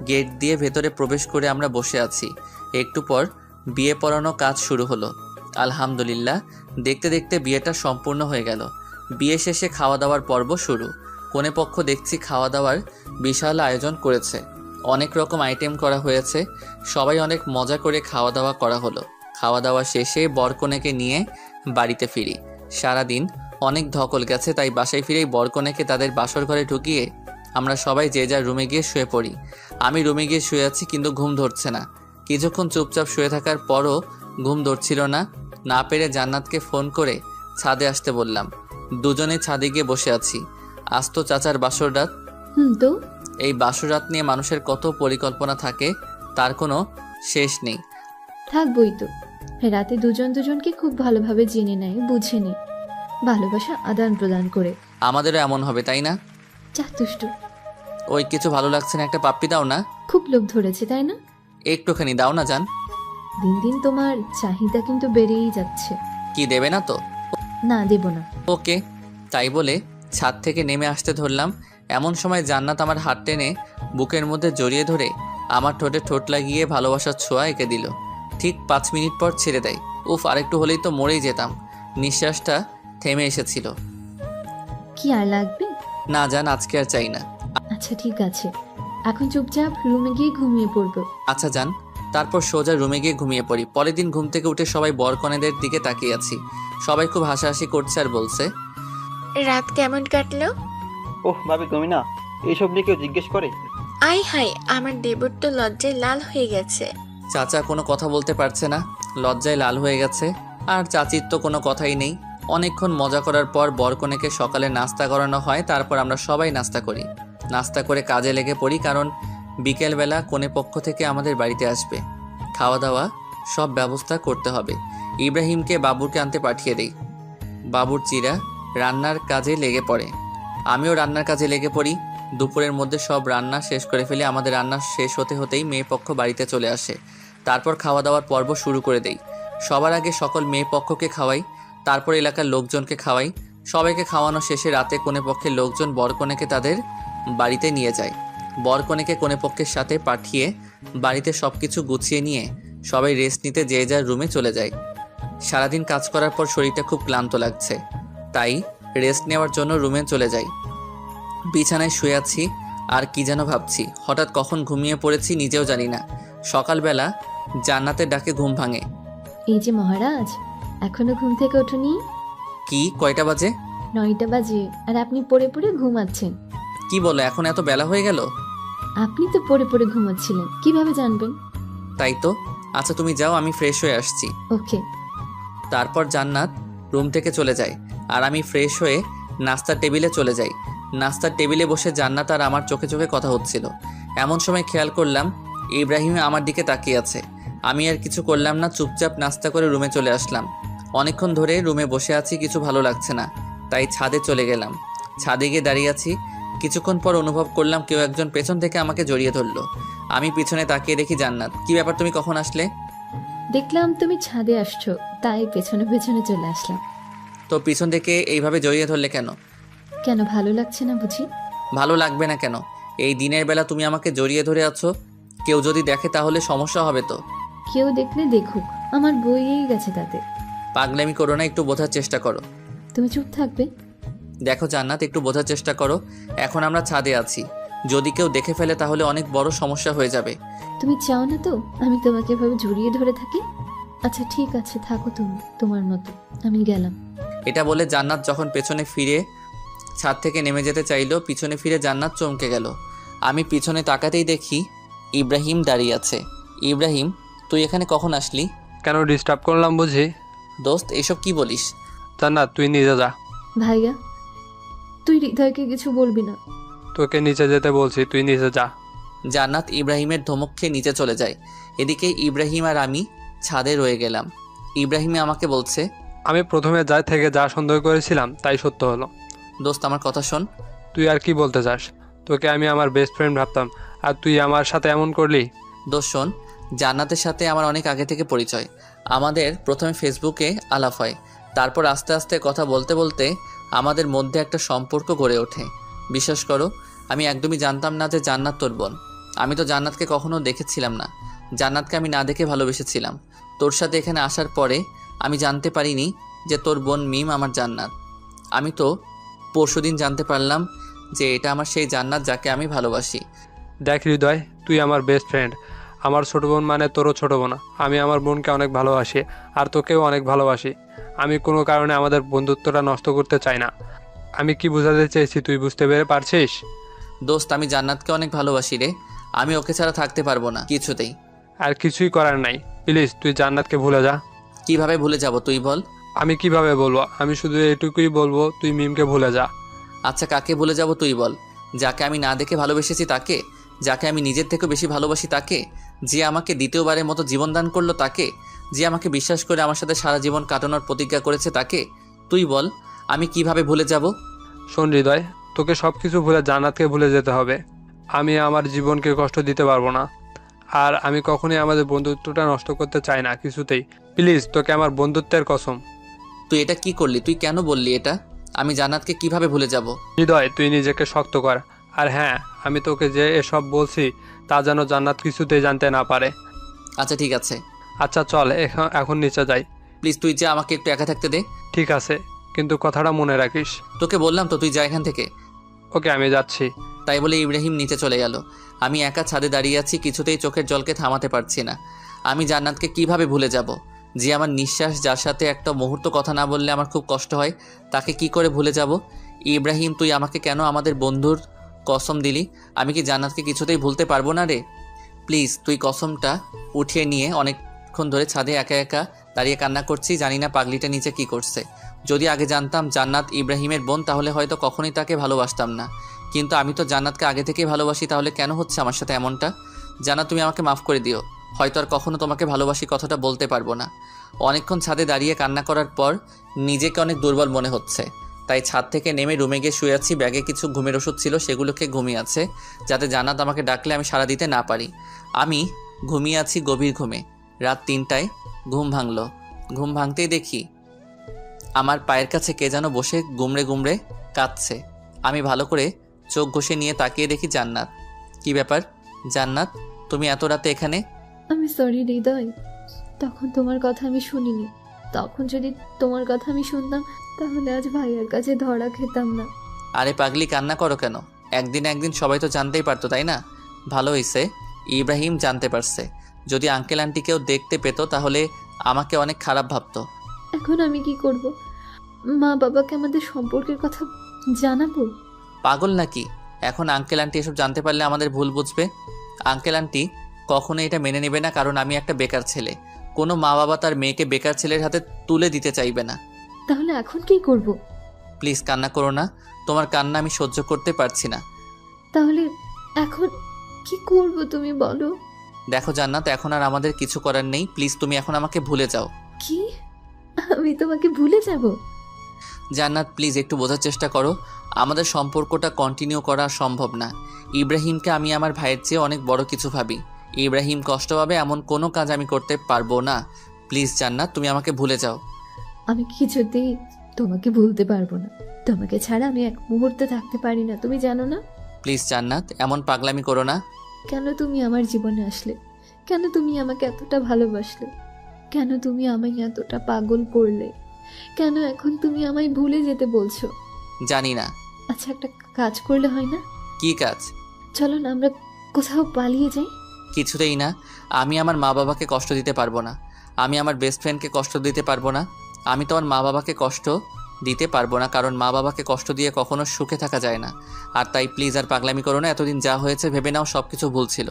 S1: গেট দিয়ে ভেতরে প্রবেশ করে আমরা বসে আছি। একটু পর বিয়ে পড়ানো কাজ শুরু হলো। আলহামদুলিল্লাহ, দেখতে দেখতে বিয়েটা সম্পূর্ণ হয়ে গেল। বিয়ে শেষে খাওয়া দাওয়ার পর্ব শুরু। কনেপক্ষ দেখছি খাওয়া দাওয়ার বিশাল আয়োজন করেছে, অনেক রকম আইটেম করা হয়েছে। সবাই অনেক মজা করে খাওয়া দাওয়া করা হলো। খাওয়া দাওয়া শেষে বরকনেকে নিয়ে বাড়িতে ফিরি। সারাদিন অনেক ধকল গেছে, তাই বাসায় ফিরেই বরকনেকে তাদের বাসর ঘরে ঢুকিয়ে আমরা সবাই যে যার রুমে গিয়ে শুয়ে পড়ি। আমি রুমে গিয়ে শুয়ে আছি, কিন্তু ঘুম ধরছে না। কিছুক্ষণ চুপচাপ শুয়ে থাকার পরও ঘুম ধরছিল না। না পেরে জান্নাতকে ফোন করে ছাদে আসতে বললাম। দুজনে ছাদে গিয়ে বসে আছি। আজ তো চাচার বাসর রাত।
S2: তো
S1: এই বাসর রাত নিয়ে মানুষের কত পরিকল্পনা থাকে, তার কোনো শেষ নেই।
S2: থাকবই তো। রাতে দুজন দুজনকে খুব ভালোভাবে জেনে নেয়, বুঝে নেয়, ভালোবাসা আদান প্রদান করে।
S1: আমাদেরও এমন হবে, তাই না?
S2: চাতুষ্ট।
S1: ওই কিছু ভালো লাগছে না, একটা পাপ্পি দাও না।
S2: খুব লোভ ধরেছে, তাই না?
S1: একটুখানি দাও না জান।
S2: দিন দিন তোমার চাহিদা কিন্তু বেড়েই যাচ্ছে।
S1: কি দেবে না তো?
S2: না, দেব না।
S1: ওকে। তাই বলে ছাদ থেকে নেমে আসতে ধরলাম। এমন সময় জান্নাত আমার হাত টেনে বুকের মধ্যে জড়িয়ে ধরে আমার ঠোঁটে ঠোঁট লাগিয়ে ভালোবাসার ছোঁয়া এঁকে দিল। ঠিক 5 মিনিট পর ছেড়ে দেয়। উফ, আরেকটু হলেই তো মরেই যেতাম। নিঃশ্বাসটা থেমে এসেছিল।
S2: কি আর লাগবে?
S1: না জান, আজকে আর চাই না।
S2: আচ্ছা ঠিক আছে, এখন চুপচাপ রুমে গিয়ে ঘুমিয়ে পড়বো।
S1: আচ্ছা যান। তারপর সোজা রুমে গিয়ে ঘুমিয়ে পড়ি। পরের দিন ঘুম থেকে উঠে সবাই বরকনেদের দিকে তাকিয়ে আছি। সবাই খুব হাসাহাসি করছে আর বলছে,
S10: রাত কেমন কাটলো?
S11: ওহ ভাবি, তুমি না এইসব নিয়ে কেউ জিজ্ঞেস করে?
S10: আই হাই, আমার দেবর তো লজ্জায় লাল হয়ে গেছে।
S1: চাচা কোনো কথা বলতে পারছে না, লজ্জায় লাল হয়ে গেছে। আর চাচির তো কোনো কথাই নেই। অনেকক্ষণ মজা করার পর বরকনেকে সকালে নাস্তা করানো হয়। তারপর আমরা সবাই নাস্তা করি। নাস্তা করে কাজে লেগে পড়ি, কারণ বিকেলবেলা কনে পক্ষ থেকে আমাদের বাড়িতে আসবে। খাওয়া দাওয়া সব ব্যবস্থা করতে হবে। ইব্রাহিমকে বাবুরকে আনতে পাঠিয়ে দেই। বাবুর চিরা রান্নার কাজে লেগে পড়ে। আমিও রান্নার কাজে লেগে পড়ি। দুপুরের মধ্যে সব রান্না শেষ করে ফেলি। আমাদের রান্না শেষ হতে হতেই মেয়ে পক্ষ বাড়িতে চলে আসে। তারপর খাওয়া দাওয়ার পর্ব শুরু করে দেই। সবার আগে সকল মেয়ে পক্ষকে খাওয়াই, তারপর এলাকার লোকজনকে খাওয়াই। সবাইকে খাওয়ানো শেষে রাতে কনে পক্ষের লোকজন বরকনেকে তাদের বাড়িতে নিয়ে যায়। বরকনেকে কনে পক্ষের সাথে পাঠিয়ে বাড়িতে সব কিছু গুছিয়ে নিয়ে সবাই রেস্ট নিতে যে যার রুমে চলে যায়। সারাদিন কাজ করার পর শরীরটা খুব ক্লান্ত লাগছে, তাই রেস্ট নেওয়ার জন্য রুমে চলে যাই। বিছানায় শুয়ে আছি আর কি যেন ভাবছি। হঠাৎ কখন ঘুমিয়ে পড়েছি নিজেও জানি না। সকালবেলা জান্নাতের ডাকে ঘুম ভাঙে।
S2: এই যে মহারাজ, এখনো ঘুম থেকে ওঠেনি?
S1: কি, কয়টা বাজে?
S2: 9টা বাজে, আর আপনি পড়ে পড়ে ঘুমাচ্ছেন।
S1: কি বলো, এখন এত বেলা হয়ে গেল?
S2: আপনি তো পড়ে পড়ে ঘুমাচ্ছিলেন, কিভাবে জানবেন?
S1: তাই তো। আচ্ছা তুমি যাও, আমি ফ্রেশ হয়ে আসছি।
S2: ওকে।
S1: তারপর জান্নাত রুম থেকে চলে যায় আর আমি ফ্রেশ হয়ে নাস্তার টেবিলে চলে যাই। নাস্তার টেবিলে বসে জান্নাত আর আমার চোখে চোখে কথা হচ্ছিল। এমন সময় খেয়াল করলাম ইব্রাহিম আমার দিকে তাকিয়ে আছে। আমি আর কিছু করলাম না, চুপচাপ নাস্তা করে রুমে চলে আসলাম। অনেকক্ষণ ধরে রুমে বসে আছি, কিছু ভালো লাগছে না, তাই ছাদে চলে গেলাম। ছাদে গিয়ে দাঁড়িয়ে আছি। কিছুক্ষণ পর অনুভব করলাম কেউ একজন পেছন থেকে আমাকে জড়িয়ে ধরলো। আমি পিছনে তাকিয়ে দেখি জান্নাত। কি ব্যাপার, তুমি কখন আসলে?
S2: দেখলাম তুমি ছাদে আসছো, তাই পেছনে পেছনে চলে আসলাম।
S1: তো পিছন থেকে এইভাবে জড়িয়ে ধরলে কেন?
S2: কেন, ভালো লাগছে না বুঝি?
S1: ভালো লাগবে না কেন? এই দিনের বেলা তুমি আমাকে জড়িয়ে ধরে আছো, কেউ যদি দেখে তাহলে সমস্যা হবে তো।
S2: কেউ দেখলে দেখুক, আমার বইয়েই গেছে তাতে।
S1: পাগলামি করো না, একটু বোঝার চেষ্টা করো।
S2: তুমি চুপ থাকবে?
S1: দেখো জান্নাত, একটু বোঝার চেষ্টা করো। এখন আমরা ছাদে আছি, যদি কেউ দেখে ফেলে তাহলে অনেক বড় সমস্যা হয়ে যাবে।
S2: তুমি চাও না তো আমি তোমাকে এভাবে জড়িয়ে ধরে থাকি? আচ্ছা ঠিক আছে, থাকো তুমি তোমার মতো, আমি গেলাম।
S1: এটা বলে জান্নাত যখন পেছনে ফিরে ছাদ থেকে নেমে যেতে চাইলো, পিছনে ফিরে জান্নাত চমকে গেল। আমি পিছনে তাকাতেই দেখি ইব্রাহিম দাঁড়িয়ে আছে। ইব্রাহিম, তুই এখানে কখন আসলি?
S8: কেন ডিস্টার্ব করলাম বুঝি?
S1: দোস্ত, এসব কি বলিস?
S8: জান্নাত, তুই নিজে যা।
S2: ভাইয়া, তুই হৃদয়কে কিছু বলবি না।
S8: তোকে নিচে যেতে বলছি, তুই নিচে যা।
S1: জান্নাত ইব্রাহিমের ধমক খেয়ে নিচে চলে যায়। এদিকে ইব্রাহিম আর আমি ছাদে রয়ে গেলাম। ইব্রাহিমে আমাকে বলছে,
S8: আমি প্রথমে যা সন্দেহ করেছিলাম তাই সত্য হলো।
S1: দোস্ত আমার কথা শোন।
S8: তুই আর কি বলতে চাস? তোকে আমি আমার বেস্ট ফ্রেন্ড ভাবতাম, আর তুই আমার সাথে এমন করলি।
S1: দোস্ত শোন, জান্নাতের সাথে আমার অনেক আগে থেকে পরিচয়। আমাদের প্রথমে ফেসবুকে আলাপ হয়, তারপর আস্তে আস্তে কথা বলতে বলতে আমাদের মধ্যে একটা সম্পর্ক গড়ে ওঠে। বিশ্বাস করো, আমি একদমই জানতাম না যে জান্নাত তোর বোন। আমি তো জান্নাতকে কখনো দেখেছিলাম না। জান্নাতকে আমি না দেখে ভালোবেসেছিলাম। তোর সাথে এখানে আসার পরে আমি জানতে পারিনি যে তোর বোন মিম আমার জান্নাত। আমি তো পরশুদিন জানতে পারলাম যে এটা আমার সেই জান্নাত যাকে আমি ভালোবাসি।
S8: দেখ হৃদয়, তুই আমার বেস্ট ফ্রেন্ড। আমার ছোটো বোন মানে তোরও ছোটো বোন। আমি আমার বোনকে অনেক ভালোবাসি, আর তোকেও অনেক ভালোবাসি। আমি কোনো কারণে আমাদের বন্ধুত্বটা নষ্ট করতে চাই না। আমি কি বোঝাতে চেয়েছি তুই বুঝতে পারছিস?
S1: দোস্ত, আমি জান্নাতকে অনেক ভালোবাসি রে। আমি ওকে ছাড়া থাকতে পারবো না কিছুতেই।
S8: আর কিছুই করার নাই, প্লিজ তুই জান্নাতকে ভুলে যা।
S1: কিভাবে ভুলে যাব তুই বল?
S8: আমি কিভাবে বলবো? আমি শুধু এটুকুই বলবো, তুই মিমকে ভুলে যা।
S1: আচ্ছা, কাকে ভুলে যাব তুই বল? যাকে আমি না দেখে ভালোবেসেছি তাকে? যাকে আমি নিজের থেকেও বেশি ভালোবাসি তাকে? যে আমাকে দ্বিতীয়বারের মতো জীবন দান করলো তাকে? যে আমাকে বিশ্বাস করে আমার সাথে সারা জীবন কাটানোর প্রতিজ্ঞা করেছে তাকে? তুই বল, আমি কিভাবে ভুলে যাব?
S8: শোন হৃদয়, তোকে সব কিছু ভুলে জান্নাতকে ভুলে যেতে হবে। আমি আমার জীবনকে কষ্ট দিতে পারবো না, আর আমি কখনোই আমাদের বন্ধুত্বটা নষ্ট করতে চাই না কিছুতেই। প্লিজ, তোকে আমার বন্ধুত্বের কসম।
S1: তুই এটা কি করলি? তুই কেন বললি এটা? আমি জান্নাতকে কিভাবে ভুলে যাব?
S8: হৃদয়, তুই নিজেকে শক্ত কর। আর হ্যাঁ, আমি তোকে যে এসব বলছি তা যেন জান্নাত কিছুতেই জানতে না পারে।
S1: আচ্ছা ঠিক আছে।
S8: আচ্ছা চল এখন নিচে যাই।
S1: প্লিজ তুই যা, আমাকে একটু একা থাকতে দে।
S8: ঠিক আছে, কিন্তু কথাটা মনে রাখিস।
S1: তোকে বললাম তো, তুই যা এখান থেকে।
S8: ওকে, আমি যাচ্ছি।
S1: তাই বলে ইব্রাহিম নিচে চলে গেল। আমি একা ছাদে দাঁড়িয়ে আছি, কিছুতেই চোখের জলকে থামাতে পারছি না। আমি জান্নাতকে কিভাবে ভুলে যাব? যে আমার নিঃশ্বাস, যার সাথে একটা মুহূর্ত কথা না বললে আমার খুব কষ্ট হয়, তাকে কি করে ভুলে যাব? ইব্রাহিম, তুই আমাকে কেন আমাদের বন্ধুর কসম দিলি? আমি কি জান্নাতকে কিছুতেই ভুলতে পারবো না রে? প্লিজ তুই কসমটা উঠিয়ে নিয়ে। অনেকক্ষণ ধরে ছাদে একা একা দাঁড়িয়ে কান্না করছি, জানি না পাগলিটা নিচে কি করছে। যদি আগে জানতাম জান্নাত ইব্রাহিমের বোন, তাহলে হয়তো কখনোই তাকে ভালোবাসতাম না। কিন্তু আমি তো জান্নাতকে আগে থেকেই ভালোবাসি, তাহলে কেন হচ্ছে আমার সাথে এমনটা? জান্নাত, তুমি আমাকে মাফ করে দিও। হয়তো আর কখনো তোমাকে ভালোবাসি কথাটা বলতে পারবো না। অনেকক্ষণ ছাদে দাঁড়িয়ে কান্না করার পর নিজেকে অনেক দুর্বল মনে হচ্ছে, তাই ছাদ থেকে নেমে রুমে গিয়ে শুয়ে আছি। ব্যাগে কিছু ঘুমের ওষুধ ছিল, সেগুলোকে ঘুমিয়ে আছে, যাতে জান্নাত আমাকে ডাকলে আমি সাড়া দিতে না পারি। আমি ঘুমিয়ে আছি গভীর ঘুমে। রাত 3টায় ঘুম ভাঙলো। ঘুম ভাঙতেই দেখি আমার পায়ের কাছে কে যেন বসে গুমড়ে গুমড়ে কাঁদছে। আমি ভালো করে চোখ ঘষে নিয়ে তাকিয়ে দেখি জান্নাত। কি ব্যাপার জান্নাত, তুমি এত রাতে এখানে?
S2: আমি সরি হৃদয়, তখন তোমার কথা আমি শুনিনি। তখন যদি তোমার কথা আমি শুনতাম, তাহলে আজ ভাইয়ার কাছে ধরা খেতাম না।
S1: আরে পাগলি, কান্না করো কেন? একদিন একদিন সবাই তো জানতেই পারতো, তাই না? ভালো হয়েছে ইব্রাহিম জানতে পারছে। যদি আঙ্কেল আন্টি কেউ দেখতে পেত তাহলে আমাকে অনেক খারাপ ভাবতো।
S2: এখন আমি কি করব? মা বাবাকে আমাদের সম্পর্কের কথা জানাবো?
S1: পাগল নাকি? এখন আঙ্কেল আন্টি এসব জানতে পারলে আমাদের ভুল বুঝবে। আঙ্কেল আন্টি কখনো এটা মেনে নেবে না, কারণ আমি একটা বেকার ছেলে। কোনো মা বাবা তার মেয়েকে বেকার ছেলের হাতে তুলে দিতে চাইবে না।
S2: তাহলে এখন কি করব?
S1: প্লিজ কান্না করো না, তোমার কান্না আমি সহ্য করতে পারছি না।
S2: তাহলে এখন কি করব তুমি বলো?
S1: দেখো জান্নাত, এখন আর আমাদের কিছু করার নেই। প্লিজ তুমি এখন আমাকে ভুলে যাও।
S2: কি? আমি তোমাকে ভুলে যাব?
S1: জান্নাত প্লিজ একটু বোঝার চেষ্টা করো, আমাদের সম্পর্কটা কন্টিনিউ করা সম্ভব না। ইব্রাহিমকে আমি আমার ভাইয়ের চেয়ে অনেক বড় কিছু ভাবি। ইব্রাহিম কষ্ট পাবে এমন কোনো কাজ আমি করতে পারবো না। প্লিজ জান্নাত, তুমি আমাকে ভুলে যাও।
S2: আমি কিছুতেই তোমাকে ভুলতে পারবো না। তোমাকে ছাড়া আমি এক মুহূর্তে থাকতে পারি না, তুমি জানো না?
S1: প্লিজ জান্নাত, এমন পাগলামি করো না।
S2: কেন তুমি আমার জীবনে আসলে? কেন তুমি আমাকে এতটা ভালোবাসলে? কেন তুমি আমায় এতটা পাগল করলে? কেন এখন তুমি আমায় ভুলে যেতে বলছো?
S1: জানি না।
S2: আচ্ছা, একটা কাজ করলে হয় না?
S1: কি কাজ?
S2: চলো না আমরা কোথাও পালিয়ে যাই।
S1: কিছুতেই না। আমি আমার মা বাবাকে কষ্ট দিতে পারবো না। আমি আমার বেস্ট ফ্রেন্ডকে কষ্ট দিতে পারবো না। আমি তোমার মা বাবাকে কষ্ট দিতে পারবো না, কারণ মা বাবাকে কষ্ট দিয়ে কখনো সুখে থাকা যায় না। আর তাই প্লিজ আর পাগলামি করো না। এতদিন যা হয়েছে ভেবে নাও সব কিছু ভুল ছিল।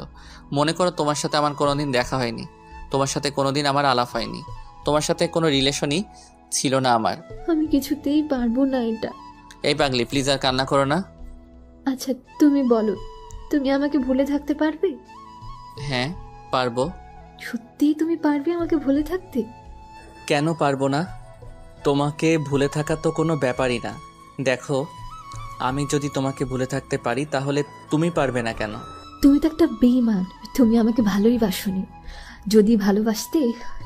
S1: মনে করো তোমার সাথে আমার কোনোদিন দেখা হয়নি, তোমার সাথে কোনোদিন আমার আলাপ হয়নি, তোমার সাথে কোনো রিলেশনই ছিল না আমার।
S2: আমি কিছুতেই পারবো না এটা।
S1: এই পাগলি, প্লিজ আর কান্না করো না।
S2: আচ্ছা তুমি বলো, তুমি আমাকে ভুলে থাকতে পারবে?
S1: হ্যাঁ পারবো।
S2: সত্যিই তুমি পারবে আমাকে ভুলে থাকতে?
S1: কেন পারবো না? তোমাকে ভুলে থাকা তো কোনো ব্যাপারই না। দেখো, আমি যদি তোমাকে ভুলে থাকতে পারি তাহলে তুমি পারবে না কেন?
S2: তুমি তো একটা বেঈমান। তুমি আমাকে ভালোই বাসনি। যদি ভালোবাসতে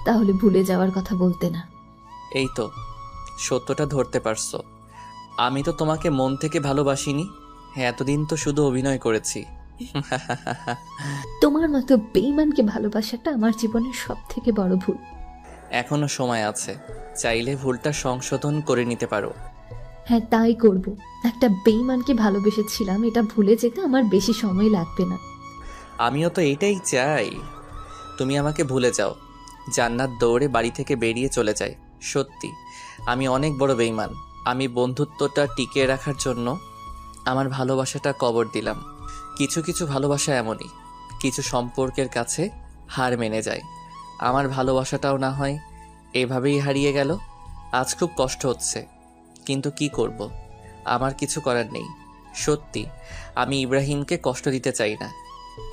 S2: তাহলে ভুলে যাওয়ার কথা বলতে না।
S1: এই তো সত্যটা ধরতে পারছো। আমি তো তোমাকে মন থেকে ভালোবাসিনি। হ্যাঁ, এতদিন তো শুধু অভিনয় করেছি।
S2: তোমার মতো বেঈমানকে ভালোবাসাটা আমার জীবনের সব থেকে বড় ভুল।
S1: এখনো সময় আছে, চাইলে ভুলটা সংশোধন করে নিতে পারো।
S2: হ্যাঁ তাই করব। একটা বেঈমানকে ভালোবেসেছিলাম, এটা ভুলে যেতে আমার বেশি সময় লাগবে না।
S1: আমিও তো এটাই চাই, তুমি আমাকে ভুলে যাও। জান্নাত দৌড়ে বাড়ি থেকে বেরিয়ে চলে যায়। সত্যি আমি অনেক বড় বেঈমান। আমি বন্ধুত্বটা টিকিয়ে রাখার জন্য আমার ভালোবাসাটা কবর দিলাম। কিছু কিছু ভালোবাসা এমনই, কিছু সম্পর্কের কাছে হার মেনে যায়। আমার ভালোবাসাটাও না হয় এভাবেই হারিয়ে গেল। আজ খুব কষ্ট হচ্ছে, কিন্তু কি করব, আমার কিছু করার নেই। সত্যি আমি ইব্রাহিমকে কষ্ট দিতে চাই না।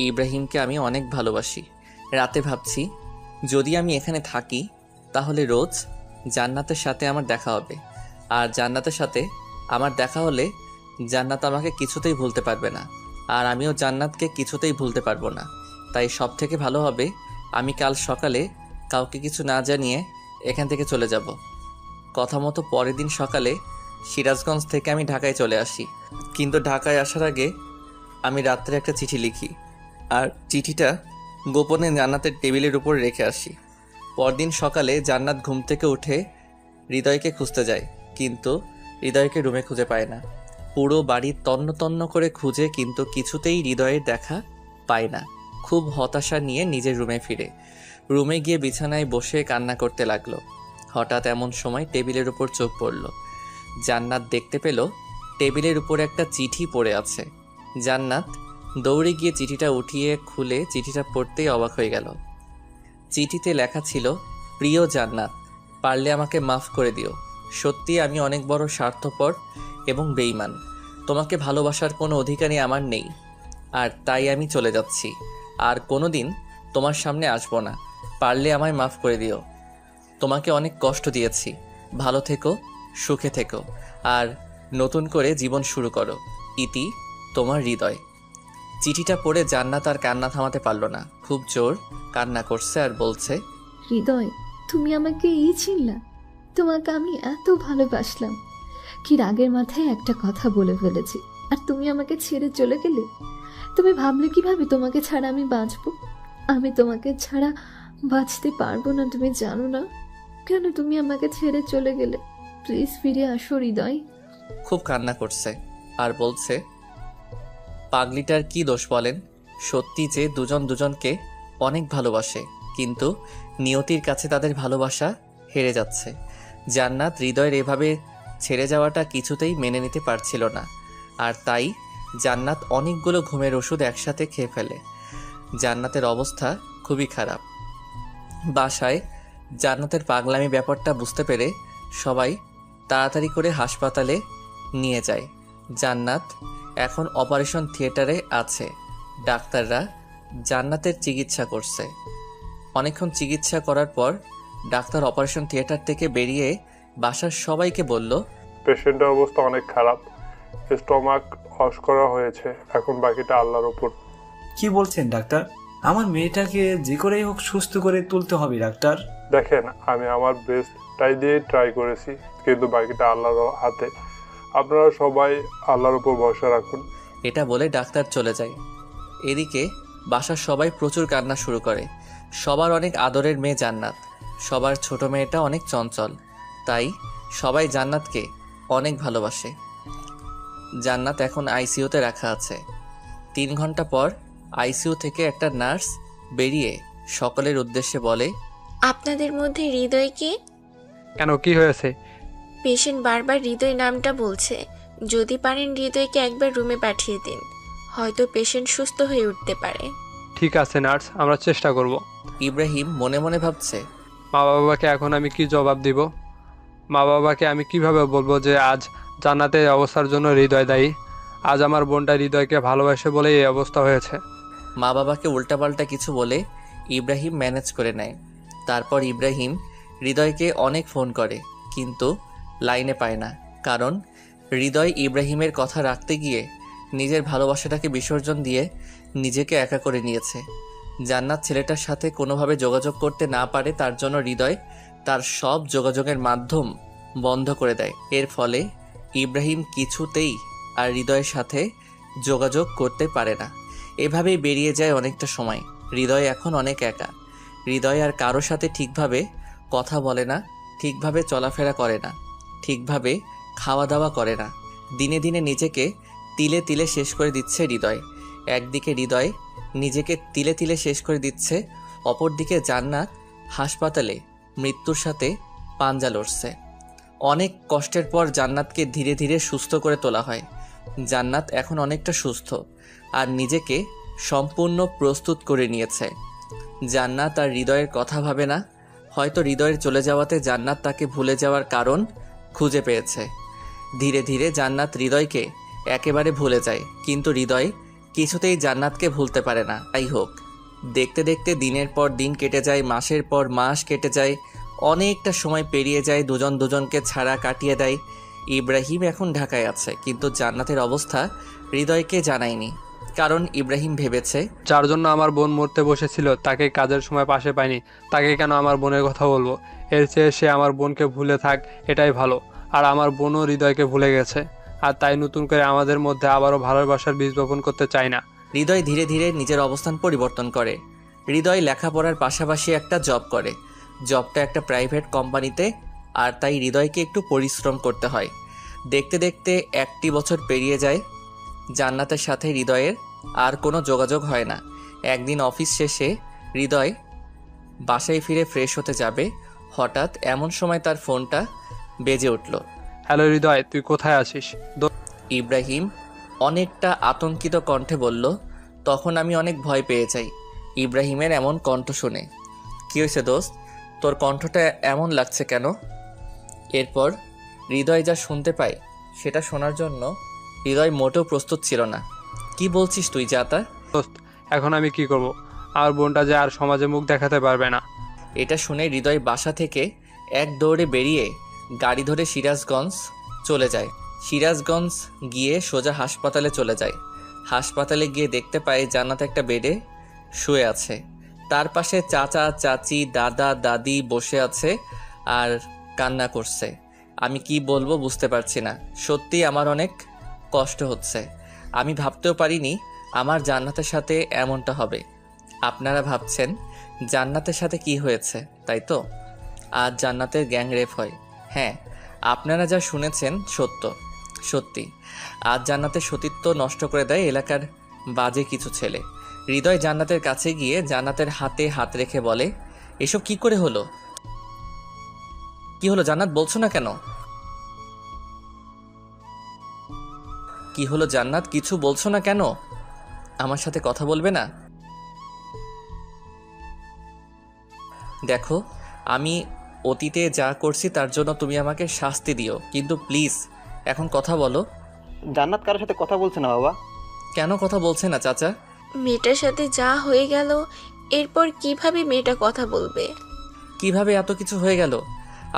S1: ইব্রাহিমকে আমি অনেক ভালোবাসি। রাতে ভাবছি যদি আমি এখানে থাকি তাহলে রোজ জান্নাতের সাথে আমার দেখা হবে, আর জান্নাতের সাথে আমার দেখা হলে জান্নাত আমাকে কিছুতেই ভুলতে পারবে না, আর আমিও জান্নাতকে কিছুতেই ভুলতে পারবো না। তাই সব থেকে ভালো হবে আমি কাল সকালে কাউকে কিছু না জানিয়ে এখান থেকে চলে যাব। কথা মতো পরের দিন সকালে সিরাজগঞ্জ থেকে আমি ঢাকায় চলে আসি। কিন্তু ঢাকায় আসার আগে আমি রাত্রে একটা চিঠি লিখি, আর চিঠিটা গোপনে জান্নাতের টেবিলের উপর রেখে আসি। পরদিন সকালে জান্নাত ঘুম থেকে উঠে হৃদয়কে খুঁজতে যায়, কিন্তু হৃদয়কে রুমে খুঁজে পায় না। পুরো বাড়ি তন্ন তন্ন করে খুঁজে কিন্তু কিছুতেই হৃদয়ের দেখা পায় না। খুব হতাশা নিয়ে নিজের রুমে ফিরে রুমে গিয়ে বিছানায় বসে কান্না করতে লাগলো। হঠাৎ এমন সময় টেবিলের উপর চোখ পড়ল। জান্নাত দেখতে পেল টেবিলের উপর একটা চিঠি পড়ে আছে। জান্নাত দৌড়ে গিয়ে চিঠিটা উঠিয়ে খুলে চিঠিটা পড়তেই অবাক হয়ে গেল। চিঠিতে লেখা ছিল, প্রিয় জান্নাত, পারলে আমাকে মাফ করে দিও। সত্যি আমি অনেক বড় স্বার্থপর এবং বেঈমান। তোমাকে ভালোবাসার কোনো অধিকারই আমার নেই, আর তাই আমি চলে যাচ্ছি। আর কোনো দিন তোমার সামনে আসবো না। পারলে আমায় মাফ করে দিও। তোমাকে অনেক কষ্ট দিয়েছি। ভালো থেকো, সুখে থেকো, আর নতুন করে জীবন শুরু করো। ইতি, তোমার হৃদয়। চিঠিটা পড়ে জান্নাত আর কান্না থামাতে পারল না। খুব জোর কান্না করছে আর বলছে,
S2: হৃদয়, তুমি আমাকে এই চিনলা? তোমাকে আমি এত ভালোবাসলাম, কি রাগের মাথায় একটা কথা বলে ফেলেছি, আর তুমি আমাকে ছেড়ে চলে গেলে। তুমি ভাবলে কিভাবে তোমাকে ছাড়া আমি বাঁচবো? আমি তোমাকে ছাড়া বাঁচতে পারবো না, তুমি জানো না? কেন তুমি আমাকে ছেড়ে চলে গেলে? প্লিজ ফিরে আসো হৃদয়।
S1: খুব কান্না করছে আর বলছে, পাগলিটার কি দোষ বলেন? সত্যি যে দুজন দুজনকে অনেক ভালোবাসে, কিন্তু নিয়তির কাছে তাদের ভালোবাসা হেরে যাচ্ছে। জান্নাত হৃদয়ের এভাবে ছেড়ে যাওয়াটা কিছুতেই মেনে নিতে পারছিল না, আর তাই জান্নাত অনেকগুলো ঘুমের ওষুধ একসাথে খেয়ে ফেলে। জান্নাতের অবস্থা খুবই খারাপ। বাসায় জান্নাতের পাগলামি ব্যাপারটা বুঝতে পেরে সবাই তাড়াতাড়ি করে হাসপাতালে নিয়ে যায়। জান্নাত এখন অপারেশন থিয়েটারে আছে। ডাক্তাররা জান্নাতের চিকিৎসা করছে। অনেকক্ষণ চিকিৎসা করার পর ডাক্তার অপারেশন থিয়েটার থেকে বেরিয়ে বাসার সবাইকে বলল,
S4: পেশেন্টের অবস্থা অনেক খারাপ, স্টমাক ওয়াশ করা হয়েছে, এখন বাকিটা আল্লাহর উপর।
S7: কি বলছেন ডাক্তার? আমার মেয়েটাকে যে করেই হোক সুস্থ করে তুলতে হবে ডাক্তার।
S4: দেখেন, আমি আমার বেস্টটাই দিয়ে ট্রাই করেছি, কিন্তু বাকিটা আল্লাহর হাতে। আপনারা সবাই আল্লাহর উপর ভরসা রাখুন।
S1: এটা বলে ডাক্তার চলে যায়। এদিকে বাসার সবাই প্রচুর কান্না শুরু করে। সবার অনেক আদরের মেয়ে জান্নাত, সবার ছোট মেয়েটা অনেক চঞ্চল, তাই সবাই জান্নাতকে অনেক ভালোবাসে। জান্নাত এখন আইসিইউতে রাখা আছে। 3 ঘন্টা পর আইসিইউ থেকে একটা নার্স বেরিয়ে সকলের উদ্দেশ্যে বলে,
S10: আপনাদের মধ্যে হৃদয় কি?
S8: কেন, কি হয়েছে?
S10: পেশেন্ট বারবার হৃদয় নামটা বলছে। যদি পারেন হৃদয়কে একবার রুমে পাঠিয়ে দিন, হয়তো পেশেন্ট সুস্থ হয়ে উঠতে পারে।
S8: ঠিক আছে নার্স, আমরা চেষ্টা করব।
S1: ইব্রাহিম মনে মনে ভাবছে,
S8: মা বাবাকে এখন আমি কি জবাব দিব? মা বাবাকে আমি কিভাবে বলবো যে আজ জান্নাতের অবস্থার জন্য হৃদয় দায়ী? আজ আমার বোনটা হৃদয়কে ভালোবাসে বলেই এই অবস্থা হয়েছে।
S1: মা বাবাকে উল্টাপাল্টা কিছু বলে ইব্রাহিম ম্যানেজ করে নেয়। তারপর ইব্রাহিম হৃদয়কে অনেক ফোন করে, কিন্তু লাইনে পায় না, কারণ হৃদয় ইব্রাহিমের কথা রাখতে গিয়ে নিজের ভালোবাসাটাকে বিসর্জন দিয়ে নিজেকে একা করে নিয়েছে। জান্নাত ছেলেটার সাথে কোনোভাবে যোগাযোগ করতে না পারে, তার জন্য হৃদয় তার সব যোগাযোগের মাধ্যম বন্ধ করে দেয়। এর ফলে ইব্রাহিম কিছুতেই আর হৃদয়ের সাথে যোগাযোগ করতে পারে না। এভাবেই বেরিয়ে যায় অনেকটা সময়। হৃদয় এখন অনেক একা। হৃদয় আর কারো সাথে ঠিকভাবে কথা বলে না, ঠিকভাবে চলাফেরা করে না, ঠিকভাবে খাওয়া দাওয়া করে না। দিনে দিনে নিজেকে তিলে তিলে শেষ করে দিচ্ছে হৃদয়। একদিকে হৃদয় নিজেকে তিলে তিলে শেষ করে দিচ্ছে, অপরদিকে জান্নাত হাসপাতালে মৃত্যুর সাথে পাঞ্জা লড়ছে। অনেক কষ্টের পর জান্নাতকে ধীরে ধীরে সুস্থ করে তোলা হয়। জান্নাত এখন অনেকটা সুস্থ আর নিজেকে সম্পূর্ণ প্রস্তুত করে নিয়েছে। জান্নাত আর হৃদয়ের কথা ভাবে না। হয়তো হৃদয়ের চলে যাওয়াতে জান্নাত তাকে ভুলে যাওয়ার কারণ খুঁজে পেয়েছে। ধীরে ধীরে জান্নাত হৃদয়কে একেবারে ভুলে যায়, কিন্তু হৃদয় কিছুতেই জান্নাতকে ভুলতে পারে না। তাই হোক, দেখতে দেখতে দিনের পর দিন কেটে যায়, মাসের পর মাস কেটে যায়, অনেকটা সময় পেরিয়ে যায়, দুজন দুজনকে ছাড়া কাটিয়ে দেয়। ইব্রাহিম এখন ঢাকায় আছে, কিন্তু জান্নাতের অবস্থা হৃদয়কে জানায়নি। কারণ ইব্রাহিম ভেবেছে,
S8: যার জন্য আমার বোন মরতে বসেছিল তাকে কাজের সময় পাশে পাইনি, তাকে কেন আমার বোনের কথা বলবো? এর চেয়ে সে আমার বোনকে ভুলে থাক, এটাই ভালো। আর আমার বোনও হৃদয়কে ভুলে গেছে, আর তাই নতুন করে আমাদের মধ্যে আবারও ভালোবাসার বীজ বপন করতে চাই না।
S1: হৃদয় ধীরে ধীরে নিজের অবস্থান পরিবর্তন করে। হৃদয় লেখাপড়ার পাশাপাশি একটা জব করে। জবটা একটা প্রাইভেট কোম্পানিতে, আর তাই হৃদয়কে একটু পরিশ্রম করতে হয়। দেখতে দেখতে 1টি বছর পেরিয়ে যায়। জান্নাতের সাথে হৃদয়ের আর কোনো যোগাযোগ হয় না। একদিন অফিস শেষে হৃদয় বাসায় ফিরে ফ্রেশ হতে যাবে, হঠাৎ এমন সময় তার ফোনটা বেজে উঠল।
S8: হ্যালো হৃদয়, তুই কোথায় আছিস?
S1: ইব্রাহিম অনেকটা আতঙ্কিত কণ্ঠে বলল। তখন আমি অনেক ভয় পেয়ে যাই ইব্রাহিমের এমন কণ্ঠ শুনে। কী হয়েছে দোস্ত, তোর কণ্ঠটা এমন লাগছে কেন? এরপর হৃদয় যা শুনতে পায় সেটা শোনার জন্য হৃদয় মোটেও প্রস্তুত ছিল না। কি বলছিস তুই যাতা?
S8: দোস্ত, এখন আমি কি করব? আমার বোনটা যে আর সমাজে মুখ দেখাতে পারবে না।
S1: এটা শুনে হৃদয় বাসা থেকে এক দৌড়ে বেরিয়ে গাড়ি ধরে সিরাজগঞ্জ চলে যায়। সিরাজগঞ্জ গিয়ে সোজা হাসপাতালে চলে যায়। হাসপাতালে গিয়ে দেখতে পায় জান্নাত একটা বেডে শুয়ে আছে। তার পাশে চাচা চাচি দাদা দাদি বসে আছে আর কান্না করছে। আমি কি বলবো বুঝতে পারছি না। সত্যি আমার অনেক কষ্ট হচ্ছে। আমি ভাবতেও পারিনি আমার জান্নাতের সাথে এমনটা হবে। আপনারা ভাবছেন জান্নাতের সাথে কি হয়েছে, তাই তো? আজ জান্নাতের গ্যাং রেপ হয়। হ্যাঁ, আপনারা যা শুনেছেন সত্যি। আজ জান্নাতের সতীত্ব নষ্ট করে দেয় এলাকার বাজে কিছু ছেলে। হৃদয় জান্নাতের কাছে গিয়ে জান্নাতের হাতে হাত রেখে বলে, এসব কি করে হলো? কি হলো জান্নাত, বলছো না কেন? কি হলো জান্নাত, কিছু বলছো না কেন? আমার সাথে কথা বলবে না? দেখো, আমি অতীতে যা করছি তার জন্য তুমি আমাকে শাস্তি দিও, কিন্তু প্লিজ এখন কথা বলো।
S11: জান্নাত কারোর সাথে কথা বলছে না বাবা।
S1: কেন কথা বলছে না চাচা?
S10: মেয়েটার সাথে যা হয়ে গেল, এরপর কিভাবে মেয়েটা কথা বলবে?
S1: কিভাবে এত কিছু হয়ে গেল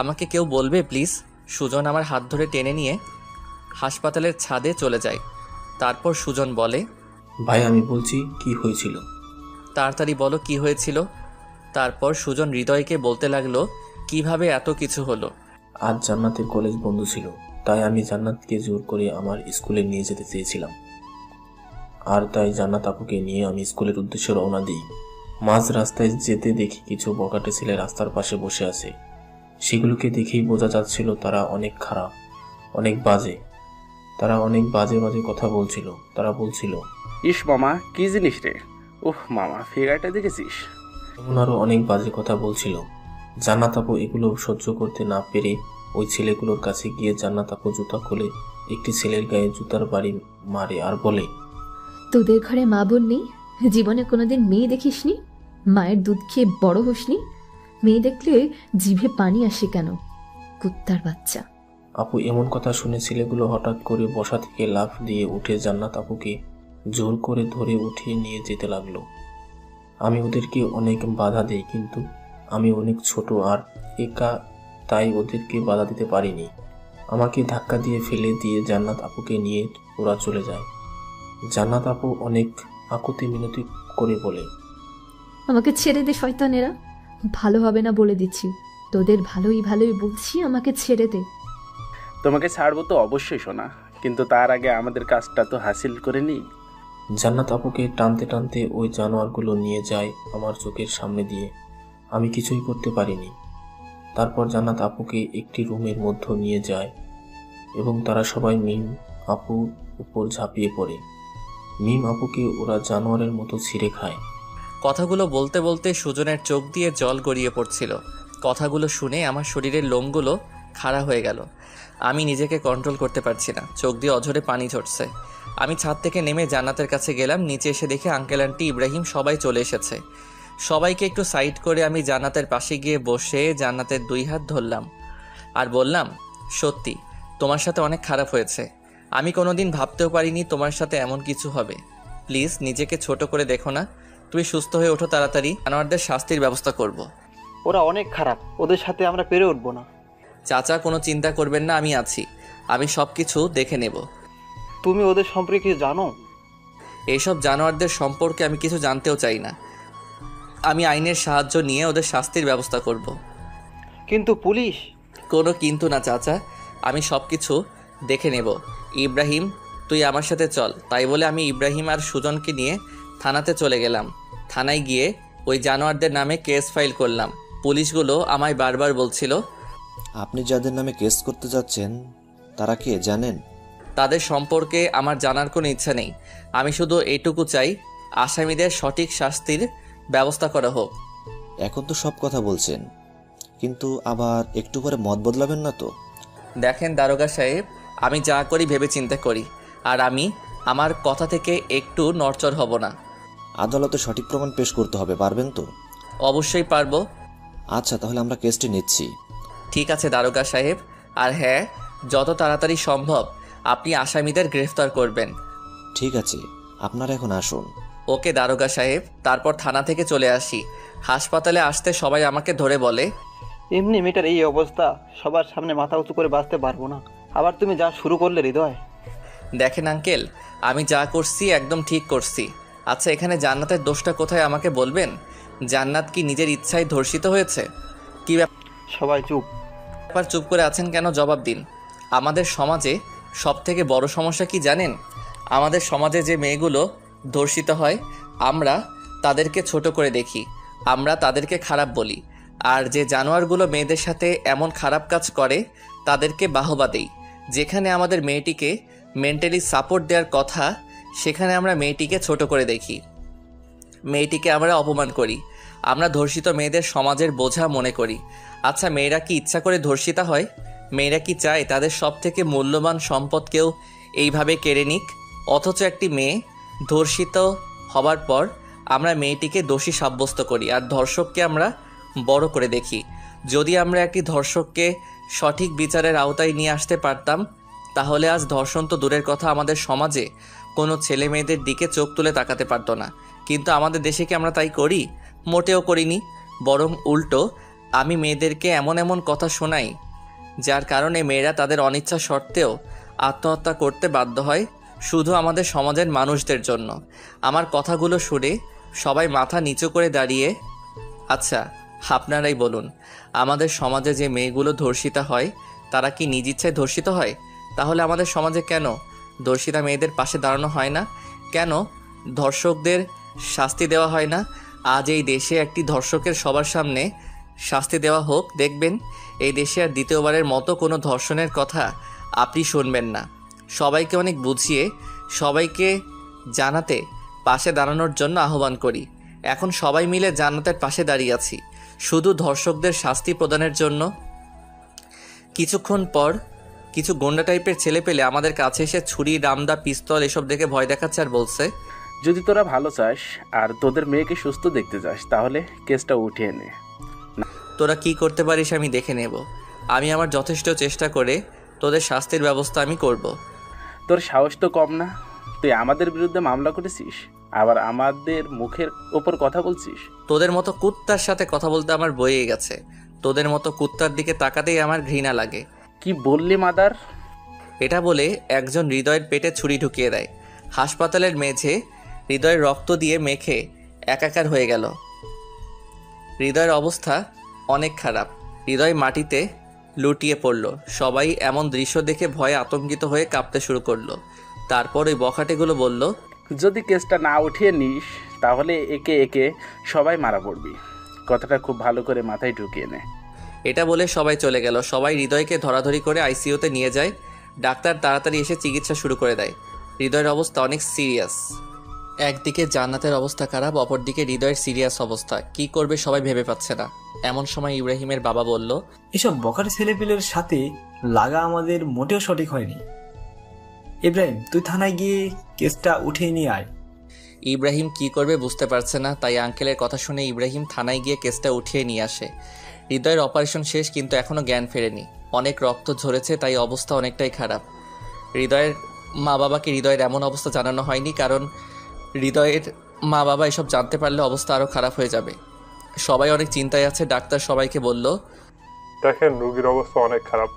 S1: আমাকে কেউ বলবে প্লিজ? সুজন আমার হাত ধরে টেনে নিয়ে হাসপাতালের ছাদে চলে যায়। তারপর সুজন বলে,
S12: ভাই আমি বলছি কি হয়েছিল।
S1: তাড়াতাড়ি বলো কি হয়েছিল। তারপর সুজন হৃদয়কে বলতে লাগলো কিভাবে এত কিছু হলো।
S12: আজ জান্নাতের কলেজ বন্ধ ছিল, তাই আমি জান্নাতকে জোর করে আমার স্কুলে নিয়ে যেতে চেয়েছিলাম। আর তাই জান্নাত আপুকে নিয়ে আমি স্কুলের উদ্দেশ্যে রওনা দিই। মাঝ রাস্তায় যেতে দেখি কিছু বকাটে ছেলে রাস্তার পাশে বসে আছে। সেগুলোকে দেখেই বোঝা যাচ্ছিল তারা অনেক খারাপ, অনেক বাজে। তারা অনেক বাজে বাজে কথা বলছিল। তারা বলছিল,
S13: ইস মামা কি জিনিস রে, ওহ মামা ফিগারটা দেখেছিস?
S12: এমন আরো অনেক বাজে কথা বলছিল। জান্নাত আপু এগুলো সহ্য করতে না পেরে ওই ছেলেগুলোর কাছে গিয়ে জান্নাত আপু জুতা খুলে একটি ছেলের গায়ে জুতার বাড়ি মারে আর বলে,
S2: তোদের ঘরে মা বোন নেই? জীবনে কোনোদিন মেয়ে দেখিসনি? মায়ের দুধ খেয়ে বড় হোসনি? মেয়ে দেখলে জিভে পানি আসে কেন? কুত্তার বাচ্চা।
S12: আপু এমন কথা শুনে ছেলেগুলো হঠাৎ করে বসা থেকে লাফ দিয়ে উঠে জান্নাত আপুকে জোর করে ধরে উঠিয়ে নিয়ে যেতে লাগলো। আমি ওদেরকে অনেক বাধা দিই, কিন্তু আমি অনেক ছোট আর একা, তাই ওদেরকে বাধা দিতে পারিনি। আমাকে ধাক্কা দিয়ে ফেলে দিয়ে জান্নাত আপুকে নিয়ে ওরা চলে যায়। জান্নাত আপু অনেক আকুতি মিনতি করে বলে,
S2: আমাকে ছেড়ে দে শয়তানেরা, ভালো হবে না বলে দিচ্ছি। তোদের ভালোই বলছি, আমাকে ছেড়ে দে।
S13: তোমাকে ছাড়বো তো অবশ্যই শোনা, কিন্তু তার আগে আমাদের কাজটা তো হাসিল করে নিই।
S12: জান্নাত আপুকে টানতে টানতে ওই জানোয়ারগুলো নিয়ে যায় আমার চোখের সামনে দিয়ে। আমি কিছুই করতে পারিনি। তারপর জান্নাত আপুকে একটি রুমের মধ্যে নিয়ে যায় এবং তারা সবাই মিম আপুর উপর ঝাঁপিয়ে পড়ে। মিম আপুকে ওরা জানোয়ারের মতো ছিঁড়ে খায়।
S1: কথাগুলো বলতে বলতে সুজনের চোখ দিয়ে জল গড়িয়ে পড়ছিল। কথাগুলো শুনে আমার শরীরের লোমগুলো খাড়া হয়ে গেল। আমি নিজেকে কন্ট্রোল করতে পারছি না, চোখ দিয়ে অঝরে পানি ঝরছে। আমি ছাদ থেকে নেমে জান্নাতের কাছে গেলাম। নিচে এসে দেখি আঙ্কেল আন্টি ইব্রাহিম সবাই চলে এসেছে। সবাইকে একটু সাইড করে আমি জান্নাতের পাশে গিয়ে বসে জান্নাতের 2 হাত ধরলাম আর বললাম, সত্যি তোমার সাথে অনেক খারাপ হয়েছে। আমি কোনোদিন ভাবতেও পারিনি তোমার সাথে এমন কিছু হবে। প্লিজ নিজেকে ছোট করে দেখো না। তুমি সুস্থ হয়ে ওঠো তাড়াতাড়ি, জানোয়ারদের শাস্তির ব্যবস্থা করব।
S11: ওরা অনেক খারাপ, ওদের সাথে আমরা পেরে উঠবো না।
S1: চাচা কোনো চিন্তা করবেন না, আমি আছি, আমি সব কিছু দেখে নেব।
S11: তুমি ওদের সম্পর্কে কিছু জানো?
S1: এইসব জানোয়ারদের সম্পর্কে আমি কিছু জানতেও চাই না। আমি আইনের সাহায্য নিয়ে ওদের শাস্তির ব্যবস্থা করব।
S11: কিন্তু পুলিশ?
S1: কোনো কিন্তু না চাচা, আমি সব কিছু দেখে নেব। ইব্রাহিম তুই আমার সাথে চল। তাই বলে আমি ইব্রাহিম আর সুজনকে নিয়ে থানাতে চলে গেলাম। থানায় গিয়ে ওই জানোয়ারদের নামে কেস ফাইল করলাম। পুলিশগুলো আমায় বারবার বলছিল,
S14: আপনি যাদের নামে কেস করতে যাচ্ছেন তারা কে জানেন?
S1: তাদের সম্পর্কে আমার জানার কোনো ইচ্ছা নেই। আমি শুধু এইটুকু চাই, আসামিদের সঠিক শাস্তির ব্যবস্থা করা হোক।
S14: এখন তো সব কথা বলছেন, কিন্তু আবার একটু পরে মত বদলাবেন না তো?
S1: দেখেন দারোগা সাহেব, আমি যা করি ভেবে চিন্তা করি, আর আমি আমার কথা থেকে একটু নড়চড় হব না।
S14: আদালতে সঠিক প্রমাণ পেশ করতে হবে, পারবেন তো?
S1: অবশ্যই পারবো।
S14: আচ্ছা, তাহলে আমরা কেসটি নিচ্ছি।
S1: ঠিক আছে দারোগা সাহেব, আর হ্যাঁ, যত তাড়াতাড়ি সম্ভব আপনি আসামিদের গ্রেফতার করবেন।
S14: ঠিক আছে, আপনারা এখন আসুন।
S1: ওকে দারোগা সাহেব। তারপর থানা থেকে চলে আসি। হাসপাতালে আসতে সবাই আমাকে ধরে বলে,
S11: এমনি মেয়েটার এই অবস্থা, সবার সামনে মাথা উঁচু করে বাঁচতে পারবো না। আবার তুমি যা শুরু করলে হৃদয়।
S1: দেখেন আঙ্কেল, আমি যা করছি একদম ঠিক করছি। আচ্ছা, এখানে জান্নাতের দোষটা কোথায় আমাকে বলবেন? জান্নাত কি নিজের ইচ্ছায় ধর্ষিত হয়েছে? কি
S11: সবাই চুপ।
S1: ব্যাপার, চুপ করে আছেন কেন? জবাব দিন। আমাদের সমাজে সবথেকে বড় সমস্যা কি জানেন? আমাদের সমাজে যে মেয়েগুলো ধর্ষিত হয়, আমরা তাদেরকে ছোট করে দেখি, আমরা তাদেরকে খারাপ বলি। আর যে জানোয়ারগুলো মেয়েদের সাথে এমন খারাপ কাজ করে তাদেরকে বাহবা দেই। যেখানে আমাদের মেয়েটিকে মেন্টালি সাপোর্ট দেওয়ার কথা, সেখানে আমরা মেয়েটিকে ছোট করে দেখি, মেয়েটিকে আমরা অপমান করি। আমরা ধর্ষিত মেয়েদের সমাজের বোঝা মনে করি। আচ্ছা, মেয়েরা কি ইচ্ছা করে ধর্ষিতা হয়? মেয়েরা কি চায় তাদের সব থেকে মূল্যবান সম্পদকেও এইভাবে কেড়ে নিক? অথচ একটি মেয়ে ধর্ষিত হবার পর আমরা মেয়েটিকে দোষী সাব্যস্ত করি, আর ধর্ষককে আমরা বড় করে দেখি। যদি আমরা একটি ধর্ষককে সঠিক বিচারের আওতায় নিয়ে আসতে পারতাম, তাহলে আজ ধর্ষণ তো দূরের কথা, আমাদের সমাজে কোনো ছেলে মেয়েদের দিকে চোখ তুলে তাকাতে পারতো না। কিন্তু আমাদের দেশে কি আমরা তাই করি? মোটেও করিনি। বরং উল্টো, আমি মেয়েদেরকে এমন এমন কথা শোনাই যার কারণে মেয়েরা তাদের অনিচ্ছা সত্ত্বেও আত্মহত্যা করতে বাধ্য হয়, শুধু আমাদের সমাজের মানুষদের জন্য। আমার কথাগুলো শুনে সবাই মাথা নিচু করে দাঁড়িয়ে, আচ্ছা আপনারাই বলুন, আমাদের সমাজে যে মেয়েগুলো ধর্ষিতা হয় তারা কি নিজ ইচ্ছায় ধর্ষিত হয়? তাহলে আমাদের সমাজে কেন ধর্ষিতা মেয়েদের পাশে দাঁড়ানো হয় না? কেন ধর্ষকদের শাস্তি দেওয়া হয় না? আজ এই দেশে একটি ধর্ষকের সবার সামনে শাস্তি দেওয়া হোক, দেখবেন এই দেশে আর দ্বিতীয়বারের মতো কোনো ধর্ষণের কথা আপনি শুনবেন না। সবাইকে অনেক বুঝিয়ে সবাইকে জানাতে পাশে দাঁড়ানোর জন্য আহ্বান করি। এখন সবাই মিলে জান্নাতের পাশে দাঁড়িয়ে আছি, শুধু ধর্ষকদের শাস্তি প্রদানের জন্য। কিছুক্ষণ পর কিছু গোন্ডা টাইপের ছেলে পেলে আমাদের কাছে এসে ছুরি, রামদা, পিস্তল এসব দেখে ভয় দেখাচ্ছে আর বলছে,
S13: যদি তোরা ভালো চাস আর তোদের মেয়েকে সুস্থ দেখতে চাস তাহলে কেসটা উঠিয়ে নে।
S1: তোরা কি করতে পারিস আমি দেখে নেব। আমি আমার যথেষ্ট চেষ্টা করে তোদের শাস্তির ব্যবস্থা আমি করব।
S13: তোর সাহস তো কম না, তুই আমাদের বিরুদ্ধে মামলা করেছিস, আবার আমাদের মুখের ওপর কথা বলছিস।
S1: তোদের মতো কুত্তার সাথে কথা বলতে আমার বয়ে গেছে। তোদের মতো কুত্তার দিকে তাকাতেই আমার ঘৃণা লাগে।
S13: কি বললি মাদার?
S1: এটা বলে একজন হৃদয়ের পেটে ছুরি ঢুকিয়ে দেয়। হাসপাতালের মেঝে হৃদয়ের রক্ত দিয়ে মেখে একাকার হয়ে গেল। হৃদয়ের অবস্থা অনেক খারাপ। হৃদয় মাটিতে লুটিয়ে পড়ল। সবাই এমন দৃশ্য দেখে ভয়ে আতঙ্কিত হয়ে কাঁপতে শুরু করলো। তারপর ওই বখাটেগুলো বলল,
S13: যদি কেসটা না উঠিয়ে নিস তাহলে একে একে সবাই মারা পড়বি। কথাটা খুব ভালো করে মাথায় ঢুকিয়ে নে।
S1: এটা বলে সবাই চলে গেল। সবাই হৃদয়কে ধরাধরি করে আইসিইউতে নিয়ে যায়। ডাক্তার তাড়াতাড়ি এসে চিকিৎসা শুরু করে দেয়। হৃদয়ের অবস্থা অনেক সিরিয়াস। একদিকে জান্নাতের অবস্থা খারাপ, অপরদিকে হৃদয়ের সিরিয়াস অবস্থা। কি করবে সবাই ভেবে পাচ্ছে না। এমন সময় ইব্রাহিমের বাবা বলল,
S7: এসব বকার ছেলেপিলের সাথে লাগা আমাদের মোটেও সঠিক হয়নি। ইব্রাহিম, তুই থানায় গিয়ে কেসটা উঠিয়ে নিয়ে আয়।
S1: ইব্রাহিম কি করবে বুঝতে পারছে না, তাই আঙ্কেলের কথা শুনে ইব্রাহিম থানায় গিয়ে কেসটা উঠিয়ে নিয়ে আসে। হৃদয়ের অপারেশন শেষ, কিন্তু এখনও জ্ঞান ফেরেনি। অনেক রক্ত ঝরেছে, তাই অবস্থা অনেকটাই খারাপ। হৃদয়ের মা বাবাকে হৃদয়ের এমন অবস্থা জানানো হয়নি, কারণ হৃদয়ের মা বাবা এসব জানতে পারলে অবস্থা আরও খারাপ হয়ে যাবে। সবাই অনেক চিন্তায় আছে। ডাক্তার সবাইকে বলল,
S4: দেখেন রুগীর অবস্থা অনেক খারাপ,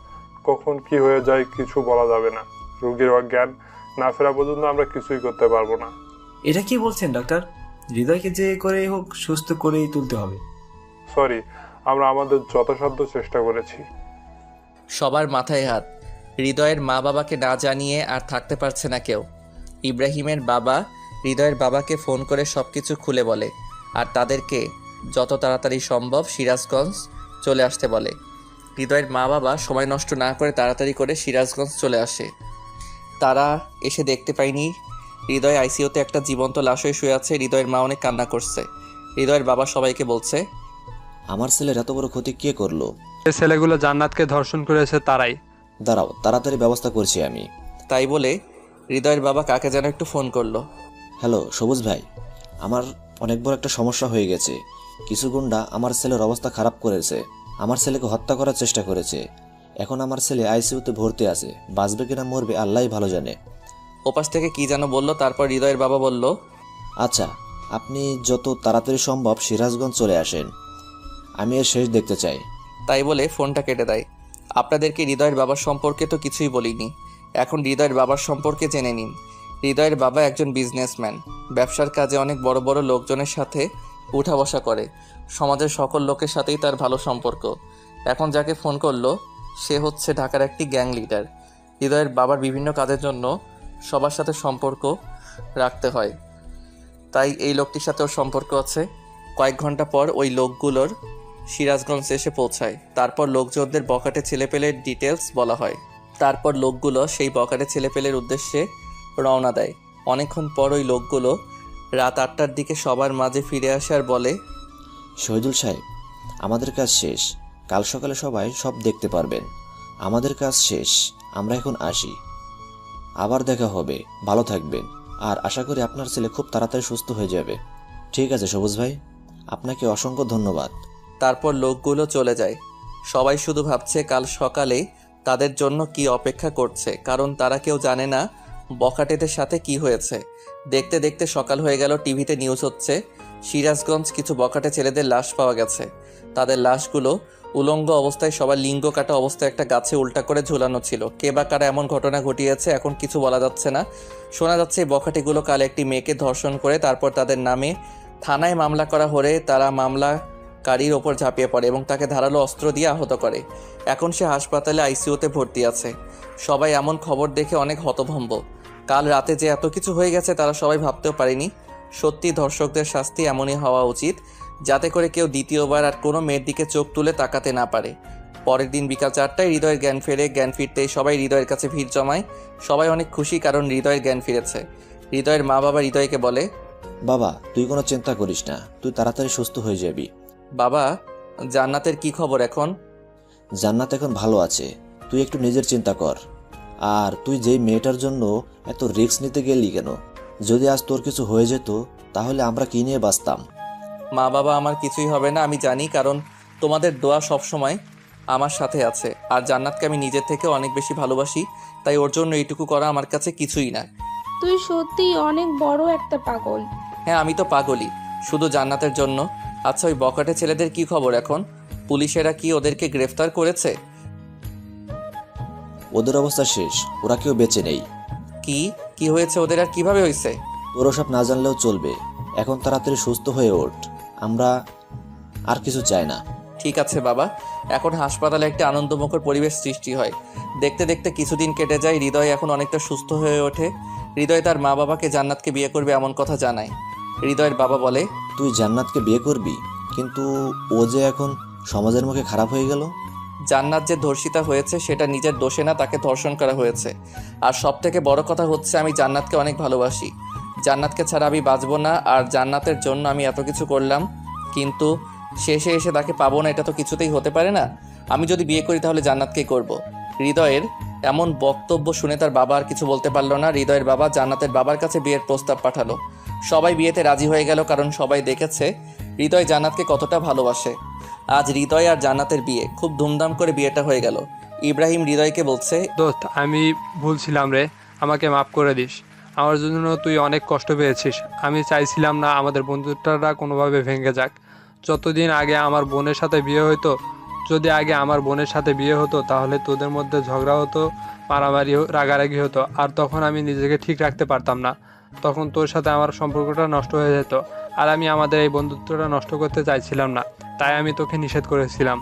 S4: কখন কি হয়ে যায় কিছু বলা যাবে না। রুগীর অজ্ঞান না ফেরা পর্যন্ত আমরা কিছুই করতে পারবো না।
S7: এটা কি বলছেন ডাক্তার? হৃদয়কে যে করে হোক সুস্থ করেই তুলতে হবে।
S4: সরি, আমরা আমাদের যথাসাধ্য চেষ্টা করেছি।
S1: সবার মাথায় হাত। হৃদয়ের মা বাবাকে না জানিয়ে আর থাকতে পারছে না কেউ। ইব্রাহিমের বাবা হৃদয়ের বাবাকে ফোন করে সব কিছু খুলে বলে, আর তাদেরকে যত তাড়াতাড়ি সম্ভব সিরাজগঞ্জ চলে আসতে বলে। হৃদয়ের মা বাবা সময় নষ্ট না করে তাড়াতাড়ি করে সিরাজগঞ্জ চলে আসে। তারা এসে দেখতে পায়নি হৃদয় আইসিইউতে একটা জীবন্ত লাশ হয়ে শুয়ে আছে। হৃদয়ের মা অনেক কান্না করছে। হৃদয়ের বাবা সবাইকে বলছে,
S14: আমার ছেলের এত বড় ক্ষতি কে করলো?
S8: এই ছেলেগুলো জান্নাতকে ধর্ষণ করেছে তারাই।
S14: দাঁড়াও, তাড়াতাড়ি ব্যবস্থা করছি আমি।
S1: তাই বলে হৃদয়ের বাবা কাকে যেন একটু ফোন করলো।
S14: হ্যালো সবুজ ভাই, আমার অনেক বড় একটা সমস্যা হয়ে গেছে। কিছু গুন্ডা আমার ছেলের অবস্থা খারাপ করেছে, আমার ছেলেকে হত্যা করার চেষ্টা করেছে। এখন আমার ছেলে আইসিইউতে ভর্তি আছে, বাঁচবে কিনা মরবে আল্লাহই ভালো জানে।
S1: ওপাশ থেকে কি যেন বলল, তারপর হৃদয়ের বাবা বলল,
S14: আচ্ছা আপনি যত তাড়াতাড়ি সম্ভব সিরাজগঞ্জ চলে আসেন, আমি এর শেষ দেখতে চাই।
S1: তাই বলে ফোনটা কেটে দেয়। আপনাদেরকে হৃদয়ের বাবার সম্পর্কে তো কিছুই বলিনি, এখন হৃদয়ের বাবার সম্পর্কে জেনে নিন। হৃদয়ের বাবা একজন বিজনেসম্যান, ব্যবসার কাজে অনেক বড় বড় লোকজনের সাথে উঠা বসা করে। সমাজের সকল লোকের সাথেই তার ভালো সম্পর্ক। এখন যাকে ফোন করলো সে হচ্ছে ঢাকার একটি গ্যাং লিডার। হৃদয়ের বাবার বিভিন্ন কাজের জন্য সবার সাথে সম্পর্ক রাখতে হয়, তাই এই লোকটির সাথেও সম্পর্ক আছে। কয়েক ঘন্টা পর ওই লোকগুলোর সিরাজগঞ্জ এসে পৌঁছায়। তারপর লোকজনদের বখাটে ছেলেপেলের ডিটেলস বলা হয়। তারপর লোকগুলো সেই বখাটে ছেলেপেলের উদ্দেশ্যে রওনা দেয়। অনেকক্ষণ পর ওই লোকগুলো রাত 8টার দিকে সবার মাঝে ফিরে আসে আর বলে,
S14: শহীদুল সাহেব, আমাদের কাজ শেষ, কাল সকালে সবাই সব দেখতে পারবেন। আমাদের কাজ শেষ, আমরা এখন আসি। আবার দেখা হবে, ভালো থাকবেন, আর আশা করি আপনার ছেলে খুব তাড়াতাড়ি সুস্থ হয়ে যাবে। ঠিক আছে সবুজ ভাই, আপনাকে অসংখ্য ধন্যবাদ।
S1: তারপর লোকগুলো চলে যায়। সবাই শুধু ভাবছে কাল সকালে তাদের জন্য কি অপেক্ষা করছে, কারণ তারা কেউ জানে না বখাটেদের সাথে কি হয়েছে। দেখতে দেখতে সকাল হয়ে গেল। টিভিতে নিউজ হচ্ছে সিরাজগঞ্জ কিছু বখাটে ছেলেদের লাশ পাওয়া গেছে। তাদের লাশগুলো উলঙ্গ অবস্থায়, সবার লিঙ্গ কাটা অবস্থায় একটা গাছে উল্টা করে ঝুলানো ছিল। কে বা কারা এমন ঘটনা ঘটিয়েছে এখন কিছু বলা যাচ্ছে না। শোনা যাচ্ছে এই বখাটেগুলো কাল একটি মেয়েকে ধর্ষণ করে তারপর তাদের নামে থানায় মামলা করা হলে তারা মামলাকারীর ওপর ঝাঁপিয়ে পড়ে এবং তাকে ধারালো অস্ত্র দিয়ে আহত করে। এখন সে হাসপাতালে আইসিইউতে ভর্তি আছে। সবাই এমন খবর দেখে অনেক হতভম্ব। কাল রাতে যে এত কিছু হয়ে গেছে তারা সবাই ভাবতেও পারেনি। সত্যি ধর্ষকদের শাস্তি এমনই হওয়া উচিত, যাতে করে কেউ দ্বিতীয়বার আর কোনো মেয়ের দিকে চোখ তুলে তাকাতে না পারে। পরের দিন বিকাল 4টায় হৃদয়ের জ্ঞান ফেরে। জ্ঞান ফিরতেই সবাই হৃদয়ের কাছে ভিড় জমায়। সবাই অনেক খুশি, কারণ হৃদয়ের জ্ঞান ফিরেছে। হৃদয়ের মা বাবা হৃদয়কে বলে,
S14: বাবা তুই কোনো চিন্তা করিস না, তুই তাড়াতাড়ি সুস্থ হয়ে যাবি।
S1: বাবা, জান্নাতের কি খবর এখন?
S14: জান্নাত এখন ভালো আছে, তুই একটু নিজের চিন্তা কর। আর তুই যেই মেয়েটার জন্য এত রিস্ক নিতে গেলি কেন? যদি আজ তোর কিছু হয়ে যেত তাহলে আমরা কি নিয়ে বাঁচতাম?
S1: মা বাবা আমার কিছুই হবে না আমি জানি, কারণ তোমাদের দোয়া সবসময় আমার সাথে আছে। আর জান্নাতকে আমি নিজের থেকে অনেক বেশি ভালোবাসি, তাই ওর জন্য এইটুকু করা আমার কাছে কিছুই না।
S3: তুই সত্যিই অনেক বড় একটা পাগল।
S1: হ্যাঁ, আমি তো পাগলই, শুধু জান্নাতের জন্য। আচ্ছা, ওই বকাটে ছেলেদের কি খবর এখন? পুলিশেরা কি ওদেরকে গ্রেফতার করেছে?
S14: ওদের অবস্থা শেষ, ওরা কেউ বেঁচে নেই।
S1: কি হয়েছে ওদের আর কিভাবে হয়েছে?
S14: তোর সব না জানলেও চলবে, এখন তাড়াতাড়ি সুস্থ হয়ে ওঠ, আমরা আর কিছু চাই না।
S1: ঠিক আছে বাবা। এখন হাসপাতালে একটা আনন্দমুখর পরিবেশ সৃষ্টি হয়। দেখতে দেখতে কিছুদিন কেটে যায়। হৃদয় এখন অনেকটা সুস্থ হয়ে ওঠে। হৃদয় তার মা বাবাকে জান্নাতকে বিয়ে করবে এমন কথা জানায়। হৃদয়ের বাবা বলে,
S14: তুই জান্নাতকে বিয়ে করবি, কিন্তু ও যে এখন সমাজের মুখে খারাপ হয়ে গেল।
S1: জান্নাত যে ধর্ষিতা হয়েছে সেটা নিজের দোষে না, তাকে ধর্ষণ করা হয়েছে। আর সব থেকে বড় কথা হচ্ছে আমি জান্নাতকে অনেক ভালোবাসি। জান্নাতকে ছাড়া আমি বাঁচবো না। আর জান্নাতের জন্য আমি এত কিছু করলাম, কিন্তু শেষে এসে তাকে পাবো না, এটা তো কিছুতেই হতে পারে না। আমি যদি বিয়ে করি তাহলে জান্নাতকেই করব। হৃদয়ের এমন বক্তব্য শুনে তার বাবা আর কিছু বলতে পারলো না। হৃদয়ের বাবা জান্নাতের বাবার কাছে বিয়ের প্রস্তাব পাঠালো। সবাই বিয়েতে রাজি হয়ে গেল, কারণ সবাই দেখেছে হৃদয় জান্নাতকে কতটা ভালোবাসে। আজ হৃদয় আর জান্নাতের বিয়ে, খুব ধুমধাম করে বিয়েটা হয়ে গেল। ইব্রাহিম হৃদয়কে বলছে,
S8: দোস্ত আমি ভুলছিলাম রে, আমাকে মাফ করে দিস। আমার জন্য তুই অনেক কষ্ট পেয়েছিস। আমি চাইছিলাম না আমাদের বন্ধুত্বটা কোনোভাবে ভেঙে যাক। যতদিন আগে আমার বোনের সাথে বিয়ে হতো, যদি আগে আমার বোনের সাথে বিয়ে হতো তাহলে তোদের মধ্যে ঝগড়া হতো, মারামারি রাগারাগি হতো, আর তখন আমি নিজেকে ঠিক রাখতে পারতাম না। তখন তোর সাথে আমার সম্পর্কটা নষ্ট হয়ে যেত। আর আমি আমাদের এই বন্ধুত্বটা নষ্ট করতে চাইছিলাম না, তাই আমি তোকে নিষেধ করেছিলাম।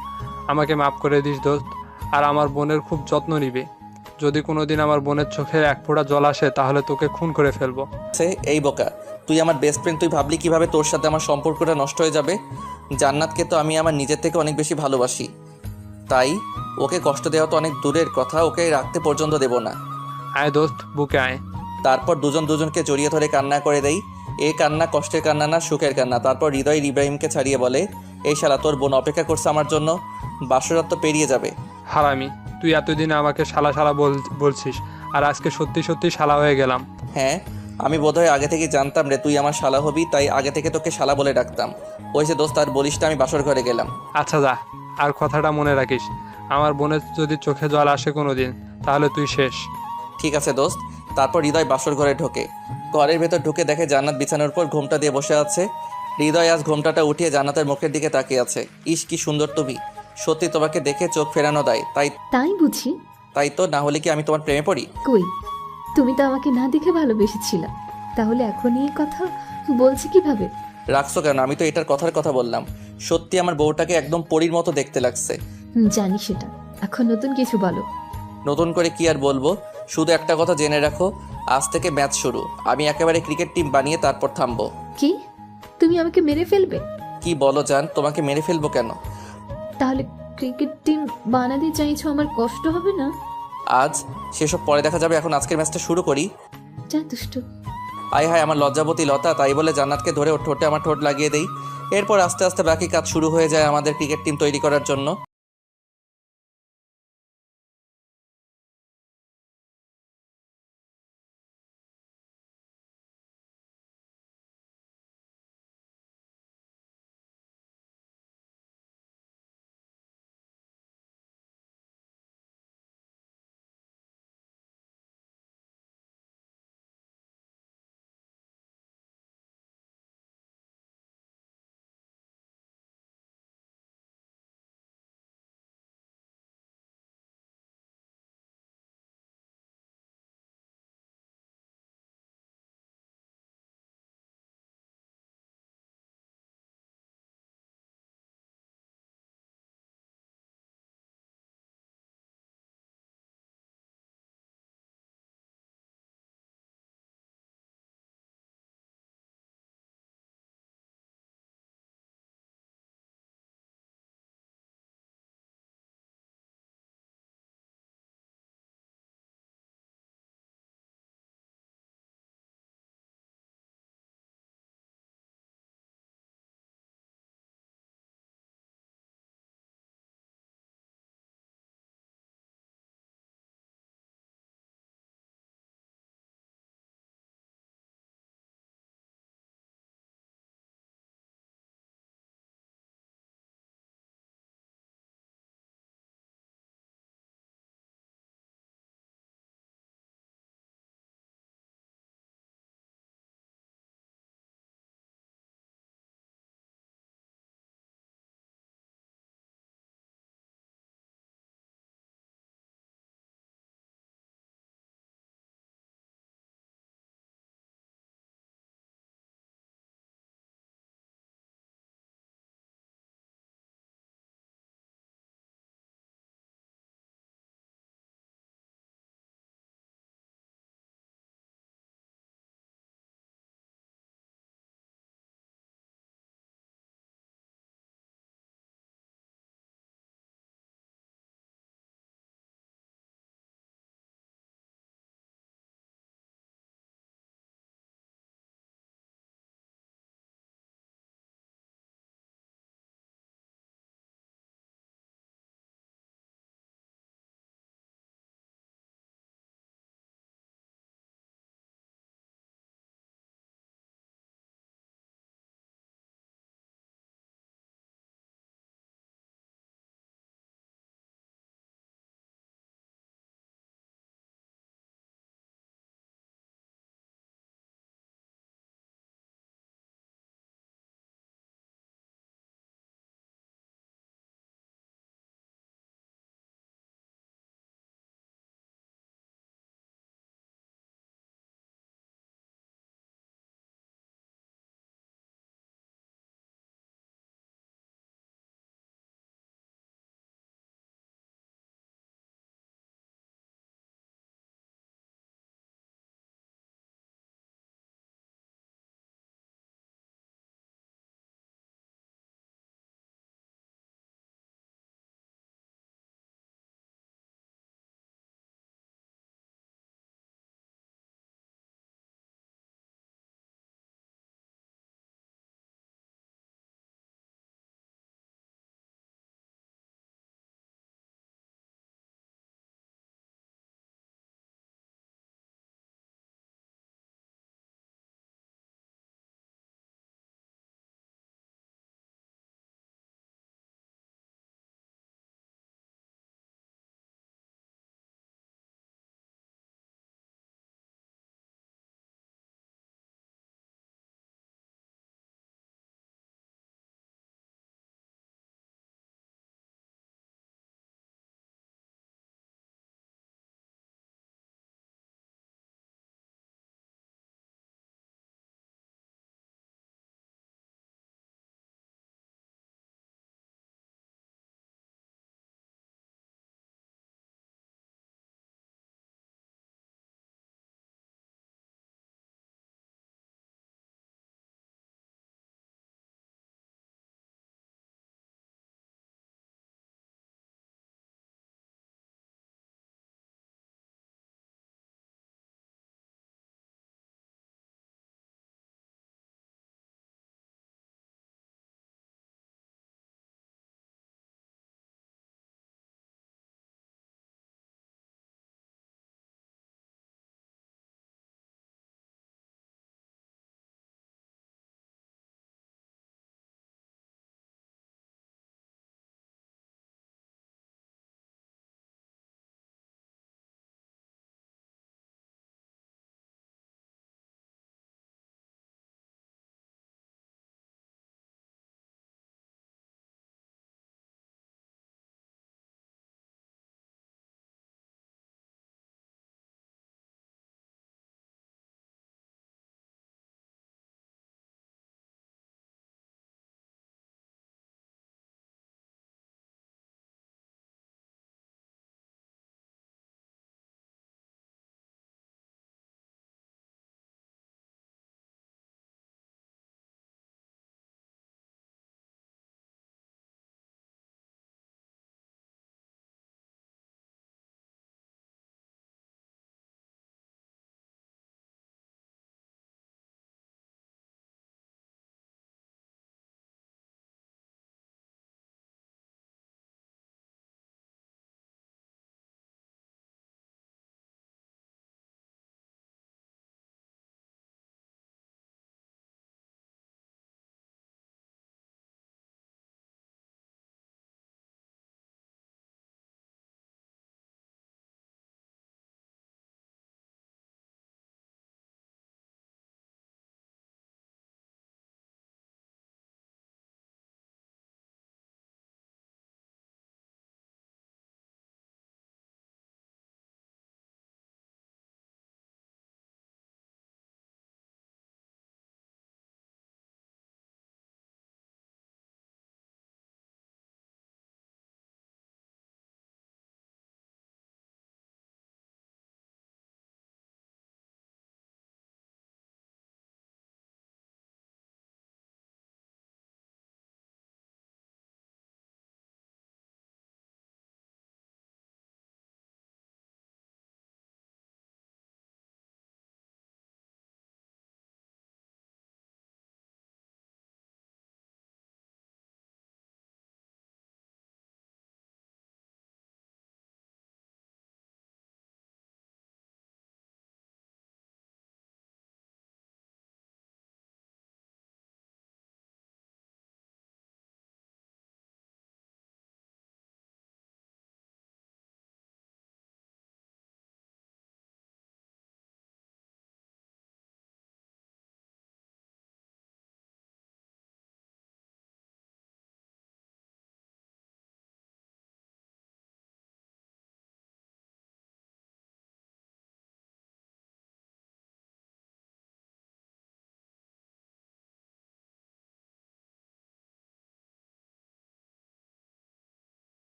S8: আমাকে মাফ করে দিস দোস্ত। আর আমার বোনের খুব যত্ন নিবে। যদি কোনোদিন আমার বোনের চোখে এক ফোঁটা জল আসে তাহলে তোকে খুন করে ফেলবো।
S1: এই বোকা, তুই আমার বেস্ট ফ্রেন্ড, তুই ভাবলি কিভাবে তোর সাথে আমার সম্পর্কটা নষ্ট হয়ে যাবে? জান্নাতকে তো আমি আমার নিজের থেকে অনেক বেশি ভালোবাসি, তাই ওকে কষ্ট দেওয়া তো অনেক দূরের কথা, ওকে রাখতে পর্যন্ত দেব না।
S8: আয় দোস্ত, বুকে আয়।
S1: তারপর দুজন দুজনকে জড়িয়ে ধরে কান্না করে দেই। এই কান্না কষ্টের কান্না না, সুখের কান্না। তারপর হৃদয় ইব্রাহিমকে ছাড়িয়ে বলে, এই শালা, তোর বোন অপেক্ষা করছে আমার জন্য, বাসরাত তো পেরিয়ে যাবে।
S8: হারামি, তুই এতদিন আমাকে শালা শালা বলছিস, আর আজকে সত্যি সত্যি শালা হয়ে গেলাম।
S1: হ্যাঁ, আমি বোধহয় আগে থেকে জানতাম রে তুই আমার শালা হবি, তাই আগে থেকে তোকে শালা বলে ডাকতাম। ওই যে দোস্ত, আর বলিস না, আমি বাসর ঘরে গেলাম।
S8: আচ্ছা যা, আর কথাটা মনে রাখিস, আমার বোনের যদি চোখে জল আসে কোনো দিন তাহলে তুই শেষ।
S1: ঠিক আছে দোস্ত। তারপর হৃদয় বাসর ঘরে ঢোকে। ঘরের ভেতর ঢুকে দেখে জান্নাত বিছানার উপর ঘোমটা দিয়ে বসে আছে। হৃদয় আজ ঘোমটাটা উঠিয়ে জান্নাতের মুখের দিকে তাকিয়ে আছে। ইস, কি সুন্দর তুমি, সত্যি তোমাকে দেখে চোখ ফেরানো দেয়।
S2: তাই বুঝি?
S1: তাই তো, না হলে কি আমি তোমার প্রেমে পড়ি?
S2: কই, তুমি তো আমাকে না দেখে ভালোবেসেছিলা, তাহলে এখন এই কথা বলছি কিভাবে?
S1: রাখছো কেন? আমি তো এটার কথার কথা বললাম। সত্যি আমার বউটাকে একদম পরীর মতো দেখতে লাগছে।
S2: জানি সেটা, এখন নতুন কিছু বলো।
S1: নতুন করে কি আর বলবো, শুধু একটা কথা জেনে রাখো, আজ থেকে ম্যাচ শুরু। আমি একেবারে ক্রিকেট টিম বানিয়ে তারপর থামবো।
S2: কি, তুমি আমাকে মেরে ফেলবে?
S1: কি বলো জান, তোমাকে মেরে ফেলবো কেন?
S2: তাহলে ক্রিকেট টিম বানাতে চাইছো, আমার কষ্ট হবে না?
S1: আজ সেসব পরে দেখা যাবে, এখন আজকের ম্যাচটা শুরু করি।
S2: যা দুষ্টু।
S1: আয় হায়, আমার লজ্জাবতী লতা। তাই বলে জান্নাতকে ধরে ওর ঠোঁটে আমার ঠোঁট লাগিয়ে দেই। এরপর আস্তে আস্তে বাকি কাজ শুরু হয়ে যায় আমাদের ক্রিকেট টিম তৈরি করার জন্য।